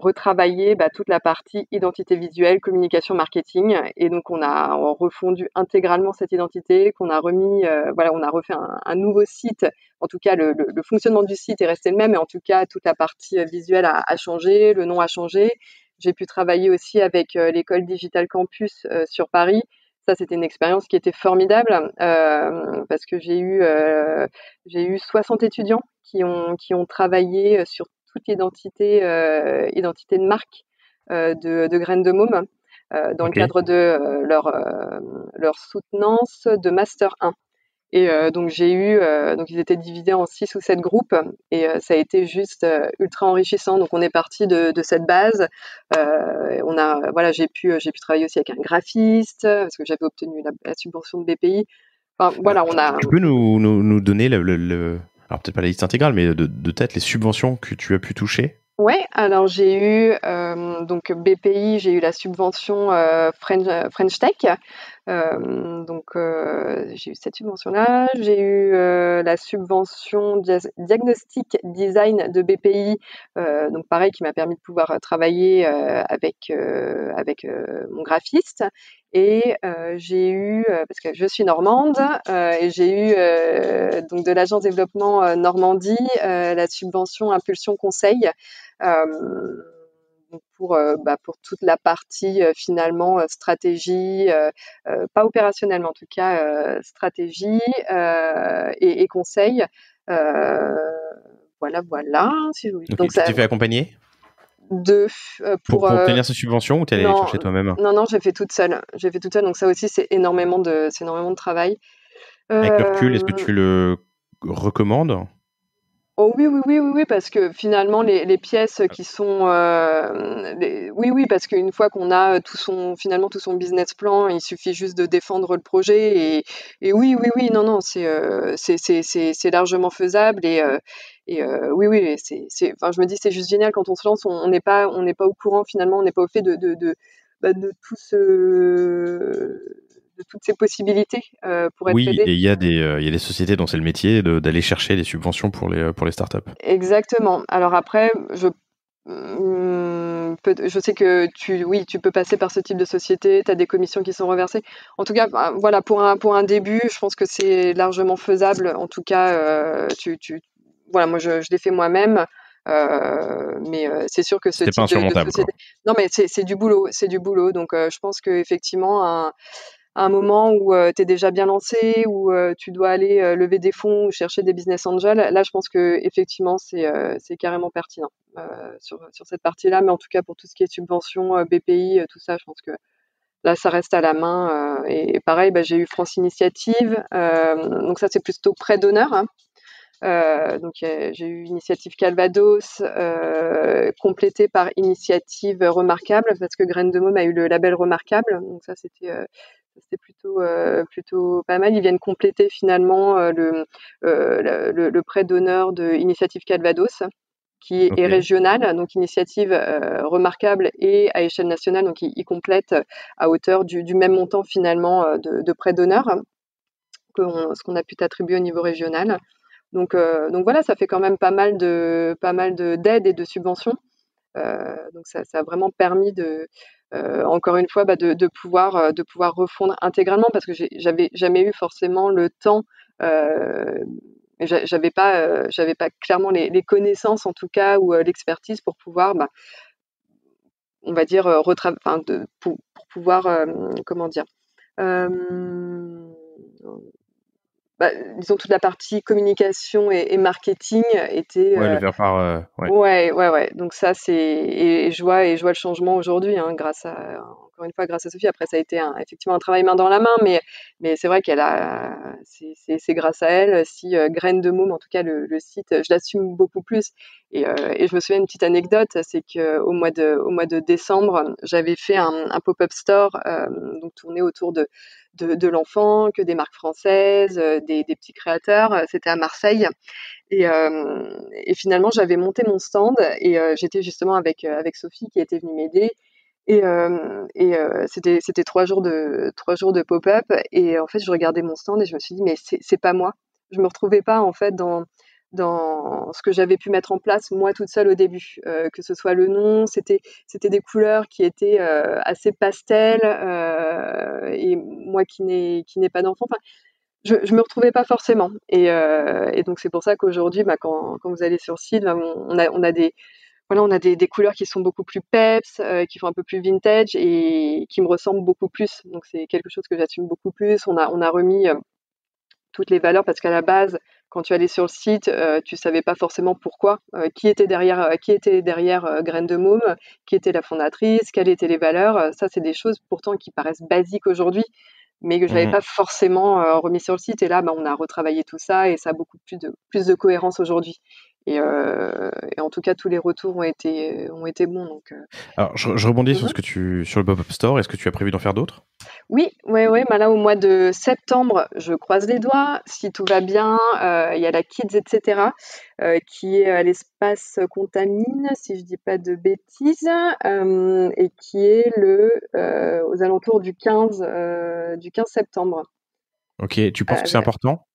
retravaillé toute la partie identité visuelle, communication, marketing. Et donc, on a refondu intégralement cette identité, qu'on a remis, on a refait un nouveau site. En tout cas, le fonctionnement du site est resté le même, mais en tout cas, toute la partie visuelle a changé, le nom a changé. J'ai pu travailler aussi avec l'école Digital Campus sur Paris. Ça, c'était une expérience qui était formidable parce que j'ai eu 60 étudiants qui ont travaillé sur toute l'identité de marque de Graines de Môme dans le cadre de leur soutenance de Master 1. Et donc donc ils étaient divisés en 6 ou 7 groupes et ça a été juste ultra enrichissant. Donc on est parti de cette base. J'ai pu travailler aussi avec un graphiste parce que j'avais obtenu la subvention de BPI. Enfin, voilà, Tu peux nous donner alors peut-être pas la liste intégrale, mais de tête les subventions que tu as pu toucher? Ouais, alors j'ai eu donc BPI, j'ai eu la subvention French Tech. J'ai eu cette subvention-là. J'ai eu la subvention diagnostic design de BPI, donc pareil qui m'a permis de pouvoir travailler avec mon graphiste. Et j'ai eu, parce que je suis normande, et j'ai eu donc de l'agence développement Normandie la subvention Impulsion Conseil. Pour toute la partie finalement stratégie, pas opérationnelle, mais en tout cas stratégie et conseil. Voilà. Donc, tu t'es fait accompagner de pour obtenir ces subventions ou t'es allé les non, chercher toi-même? non, j'ai fait toute seule. Donc ça aussi, c'est énormément de travail. Avec le recul, est-ce que tu le recommandes? Oh oui, parce que finalement les pièces qui sont oui, parce qu'une fois qu'on a finalement tout son business plan, il suffit juste de défendre le projet et oui, non, c'est largement faisable oui, enfin je me dis c'est juste génial quand on se lance, on n'est pas au courant finalement, on n'est pas au fait de toutes ces possibilités pour être Oui, aidé. et il y a des sociétés dont c'est le métier d'aller chercher des subventions pour les startups. Exactement. Alors après, je sais que tu peux passer par ce type de société, tu as des commissions qui sont reversées. En tout cas, voilà, pour un début, je pense que c'est largement faisable. En tout cas, voilà, moi je l'ai fait moi-même. Mais c'est sûr que ce C'était pas type de insurmontable, quoi. société. Non, mais c'est du boulot, c'est du boulot. Donc, je pense qu'effectivement, à un moment où tu es déjà bien lancé, où tu dois aller lever des fonds ou chercher des business angels, là, je pense que effectivement, c'est carrément pertinent sur cette partie-là. Mais en tout cas, pour tout ce qui est subvention, BPI, tout ça, je pense que là, ça reste à la main. Et pareil, j'ai eu France Initiative. Donc ça, c'est plutôt prêt d'honneur. Hein. J'ai eu Initiative Calvados, complétée par Initiative Remarquable, parce que Graines de Môme a eu le label Remarquable. Donc ça, c'était plutôt pas mal. Ils viennent compléter finalement le prêt d'honneur de Initiative Calvados, qui est régionale, donc Initiative Remarquable et à échelle nationale, donc ils complètent à hauteur du même montant finalement de prêt d'honneur ce qu'on a pu t'attribuer au niveau régional. Donc voilà, ça fait quand même pas mal d'aides et de subventions. Donc ça a vraiment permis encore une fois, de pouvoir refondre intégralement parce que j'avais jamais eu forcément le temps. J'avais pas clairement les connaissances en tout cas ou l'expertise pour pouvoir, on va dire, pour pouvoir, comment dire, disons toute la partie communication et marketing était Ouais, le faire par, ouais. ouais. Donc ça et je vois le changement aujourd'hui, hein, encore une fois grâce à Sophie. Après ça a été effectivement un travail main dans la main, mais c'est vrai c'est grâce à elle si Graines de Môme, en tout cas le site, je l'assume beaucoup plus. Et je me souviens une petite anecdote, c'est que au mois de décembre, j'avais fait un pop-up store donc tourné autour de l'enfant, que des marques françaises, des petits créateurs. C'était à Marseille. Et finalement, j'avais monté mon stand et j'étais justement avec Sophie qui était venue m'aider. C'était 3 jours de pop-up. Et en fait, je regardais mon stand et je me suis dit, mais c'est pas moi. Je me retrouvais pas en fait dans ce que j'avais pu mettre en place moi toute seule au début, que ce soit le nom, c'était des couleurs qui étaient assez pastel, et moi qui n'ai pas d'enfant, enfin, je me retrouvais pas forcément et donc c'est pour ça qu'aujourd'hui, quand vous allez sur le site, on a des couleurs qui sont beaucoup plus peps, qui font un peu plus vintage et qui me ressemblent beaucoup plus. Donc c'est quelque chose que j'assume beaucoup plus. On a remis toutes les valeurs parce qu'à la base, quand tu allais sur le site, tu savais pas forcément pourquoi, qui était derrière Graines de Môme, qui était la fondatrice, quelles étaient les valeurs. Ça, c'est des choses pourtant qui paraissent basiques aujourd'hui, mais que je n'avais pas forcément remis sur le site. Et là, on a retravaillé tout ça et ça a beaucoup plus de cohérence aujourd'hui. et en tout cas, tous les retours ont été bons. Donc, Alors, je rebondis sur le pop-up store. Est-ce que tu as prévu d'en faire d'autres? Oui, ouais, bah là, au mois de septembre, je croise les doigts. Si tout va bien, il y a la Kids, etc., qui est à l'espace Contamine, si je dis pas de bêtises, et qui est aux alentours du 15 septembre. Ok, tu penses que c'est important?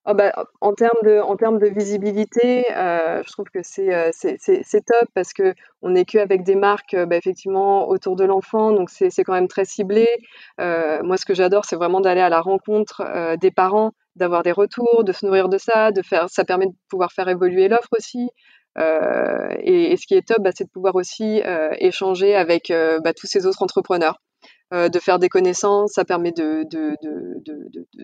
Oh bah, en termes de visibilité, je trouve que c'est top parce qu'on n'est qu'avec des marques, effectivement autour de l'enfant, donc c'est quand même très ciblé. Moi, ce que j'adore, c'est vraiment d'aller à la rencontre, des parents, d'avoir des retours, de se nourrir de ça, ça permet de pouvoir faire évoluer l'offre aussi. Et ce qui est top, c'est de pouvoir aussi, échanger avec, tous ces autres entrepreneurs. De faire des connaissances, ça permet de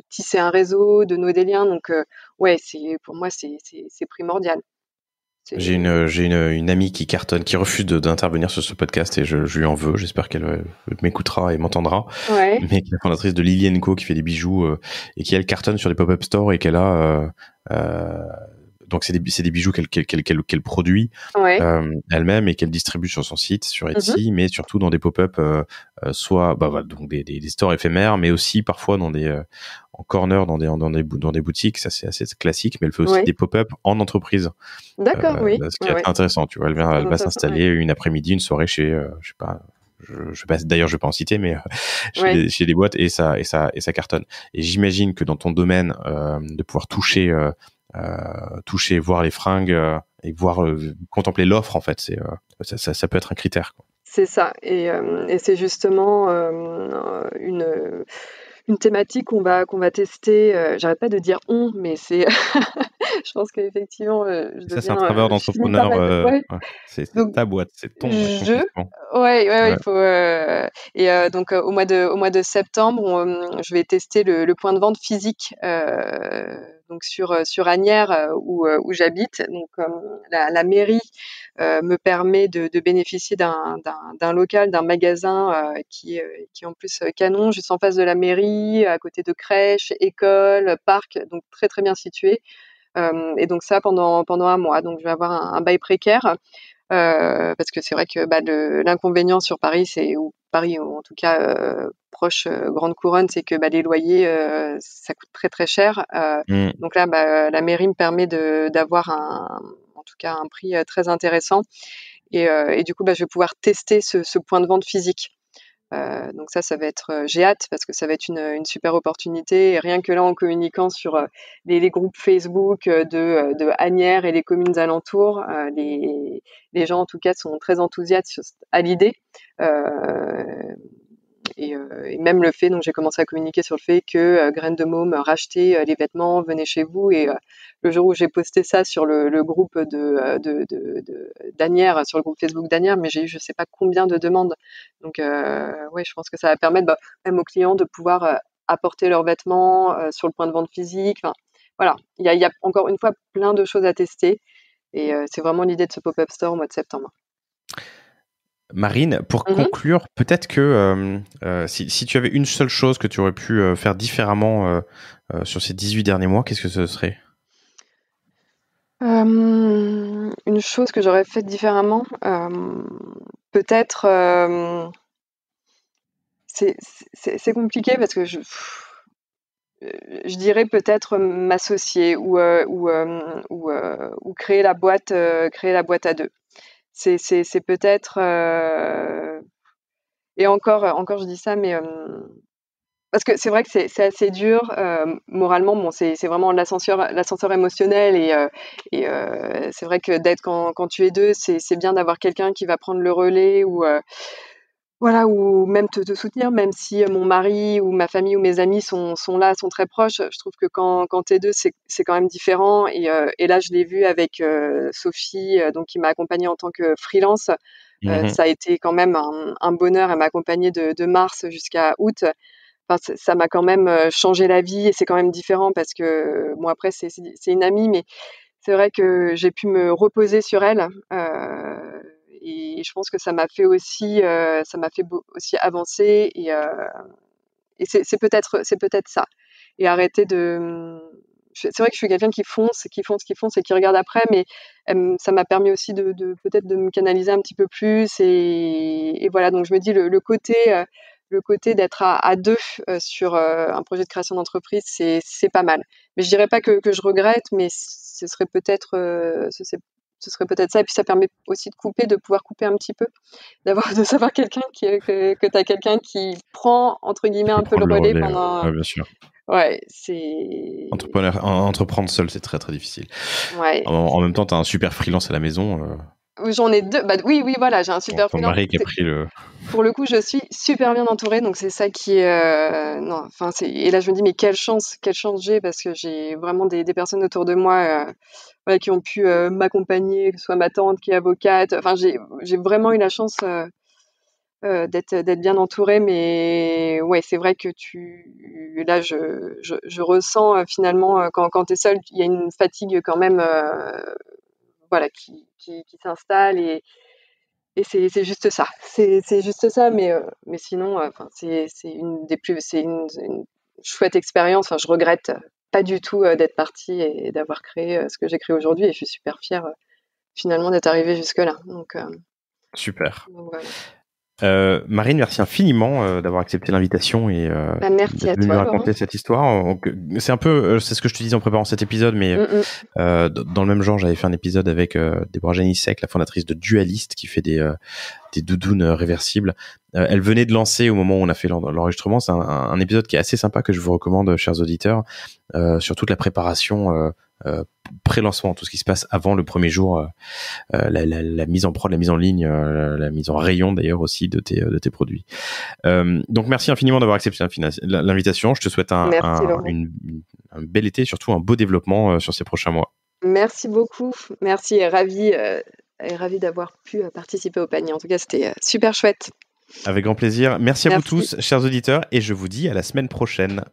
tisser un réseau, de nouer des liens. Donc, ouais, pour moi, c'est primordial. J'ai une amie qui cartonne, qui refuse d'intervenir sur ce podcast et je lui en veux. J'espère qu'elle m'écoutera et m'entendra. Ouais. Mais qui est la fondatrice de Lily & Co, qui fait des bijoux et qui elle cartonne sur des pop-up stores et qu'elle a donc c'est des bijoux qu'elle produit elle-même et qu'elle distribue sur son site, sur Etsy, mais surtout dans des pop-up, soit donc des stores éphémères, mais aussi parfois dans en corner dans des boutiques. Ça c'est assez classique, mais elle fait aussi des pop-up en entreprise. D'accord, oui. Ce qui est assez intéressant, tu vois. Elle va s'installer une après-midi, une soirée chez, je sais pas. D'ailleurs, je vais pas en citer, mais chez des boîtes et ça cartonne. Et j'imagine que dans ton domaine, de pouvoir toucher, voir les fringues et voir, contempler l'offre, en fait, ça peut être un critère, quoi. C'est ça, et c'est justement une thématique qu'on va tester. J'arrête pas de dire mais c'est, je pense qu'effectivement, je Ça, c'est un deviens, travers je finis par d'entrepreneur. être, ouais. C'est Donc, ta boîte, c'est ton je accomplissement. ouais, il Ouais. faut, donc, au mois de septembre, je vais tester le point de vente physique, donc sur Asnières, où j'habite. Donc, la mairie me permet de bénéficier d'un local, d'un magasin, qui est en plus canon, juste en face de la mairie, à côté de crèches, écoles, parcs, donc très, très bien situé. Et donc ça pendant un mois. Donc je vais avoir un bail précaire. Parce que c'est vrai que l'inconvénient sur Paris, ou en tout cas proche grande couronne, c'est que les loyers, ça coûte très très cher. Donc là, la mairie me permet d'avoir en tout cas un prix très intéressant. Et du coup, je vais pouvoir tester ce point de vente physique. Donc ça va être, j'ai hâte parce que ça va être une super opportunité. Et rien que là, en communiquant sur les groupes Facebook de Asnières et les communes alentours, les gens en tout cas sont très enthousiastes à l'idée. Et même le fait, donc j'ai commencé à communiquer sur le fait que Graines de Môme rachetait les vêtements, venez chez vous. Et le jour où j'ai posté ça sur le groupe d'Asnières, sur le groupe Facebook d'Asnières, mais j'ai eu je sais pas combien de demandes. Donc ouais, je pense que ça va permettre même aux clients de pouvoir apporter leurs vêtements sur le point de vente physique. Enfin, voilà, il y a encore une fois plein de choses à tester. Et c'est vraiment l'idée de ce pop-up store au mois de septembre. Marine, pour conclure, peut-être que si tu avais une seule chose que tu aurais pu faire différemment sur ces 18 derniers mois, qu'est-ce que ce serait? Une chose que j'aurais faite différemment, peut-être, c'est compliqué parce que je dirais peut-être m'associer ou créer la boîte à deux. C'est peut-être, et encore je dis ça, mais parce que c'est vrai que c'est assez dur moralement. Bon, c'est vraiment l'ascenseur émotionnel. Et c'est vrai que quand tu es deux, c'est bien d'avoir quelqu'un qui va prendre le relais, ou voilà, ou même te soutenir, même si mon mari ou ma famille ou mes amis sont là, sont très proches. Je trouve que quand tu es deux, c'est quand même différent. Et là, je l'ai vu avec Sophie, donc qui m'a accompagnée en tant que freelance. Ça a été quand même un bonheur. Elle m'a accompagnée de mars jusqu'à août. Enfin, ça m'a quand même changé la vie, et c'est quand même différent parce que bon, après c'est une amie, mais c'est vrai que j'ai pu me reposer sur elle, et je pense que ça m'a fait aussi aussi avancer. Et c'est peut-être ça. Et arrêter de c'est vrai que je suis quelqu'un qui fonce et qui regarde après, mais ça m'a permis aussi de peut-être de me canaliser un petit peu plus et voilà. Donc je me dis le côté d'être à deux sur un projet de création d'entreprise, c'est pas mal. Mais je dirais pas que je regrette, mais ce serait peut-être ça. Et puis ça permet aussi de pouvoir couper un petit peu, de savoir que t'as quelqu'un qui prend entre guillemets un peu le relais pendant. Ouais, bien sûr. Ouais, c'est. Entreprendre seul, c'est très très difficile. Ouais. En même temps, t'as un super freelance à la maison. J'en ai 2. Bah oui, voilà, j'ai un super freelance. Ton mari qui a pris le. Pour le coup, je suis super bien entourée, donc c'est ça qui est. Non, enfin, et là, je me dis, mais quelle chance j'ai, parce que j'ai vraiment des personnes autour de moi, voilà, qui ont pu m'accompagner, que ce soit ma tante qui est avocate. Enfin, j'ai vraiment eu la chance d'être bien entourée, mais ouais, c'est vrai que là, je ressens finalement quand t'es seule, il y a une fatigue quand même, voilà, qui s'installe et c'est juste ça. C'est juste ça, mais sinon, enfin, c'est une chouette expérience. Enfin, je regrette pas du tout d'être partie et d'avoir créé ce que j'ai créé aujourd'hui, et je suis super fière finalement d'être arrivée jusque-là. Donc, super. Donc, voilà. Marine, merci infiniment d'avoir accepté l'invitation et merci à toi, nous raconter cette histoire. C'est un peu, c'est ce que je te disais en préparant cet épisode, mais dans le même genre, j'avais fait un épisode avec Déborah Janissek, la fondatrice de Dualist, qui fait des doudounes réversibles. Elle venait de lancer au moment où on a fait l'enregistrement. C'est un épisode qui est assez sympa, que je vous recommande, chers auditeurs, sur toute la préparation pré-lancement, tout ce qui se passe avant le premier jour, la mise en prod, la mise en ligne, la mise en rayon d'ailleurs aussi de tes produits. Donc merci infiniment d'avoir accepté l'invitation. Je te souhaite un bel été, surtout un beau développement sur ces prochains mois. Merci beaucoup. Merci et ravi d'avoir pu participer au panier. En tout cas, c'était super chouette. Avec grand plaisir. Merci à vous tous, chers auditeurs, et je vous dis à la semaine prochaine.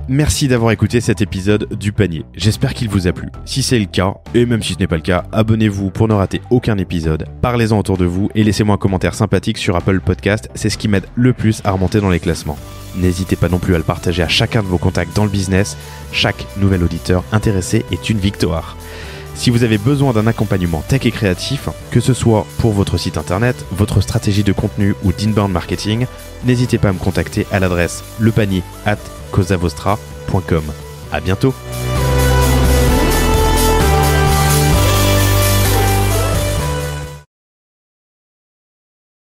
Merci d'avoir écouté cet épisode du panier. J'espère qu'il vous a plu. Si c'est le cas, et même si ce n'est pas le cas, abonnez-vous pour ne rater aucun épisode. Parlez-en autour de vous et laissez-moi un commentaire sympathique sur Apple Podcast. C'est ce qui m'aide le plus à remonter dans les classements. N'hésitez pas non plus à le partager à chacun de vos contacts dans le business. Chaque nouvel auditeur intéressé est une victoire. Si vous avez besoin d'un accompagnement tech et créatif, que ce soit pour votre site internet, votre stratégie de contenu ou d'inbound marketing, n'hésitez pas à me contacter à l'adresse lepanier@causavostra.com. À bientôt.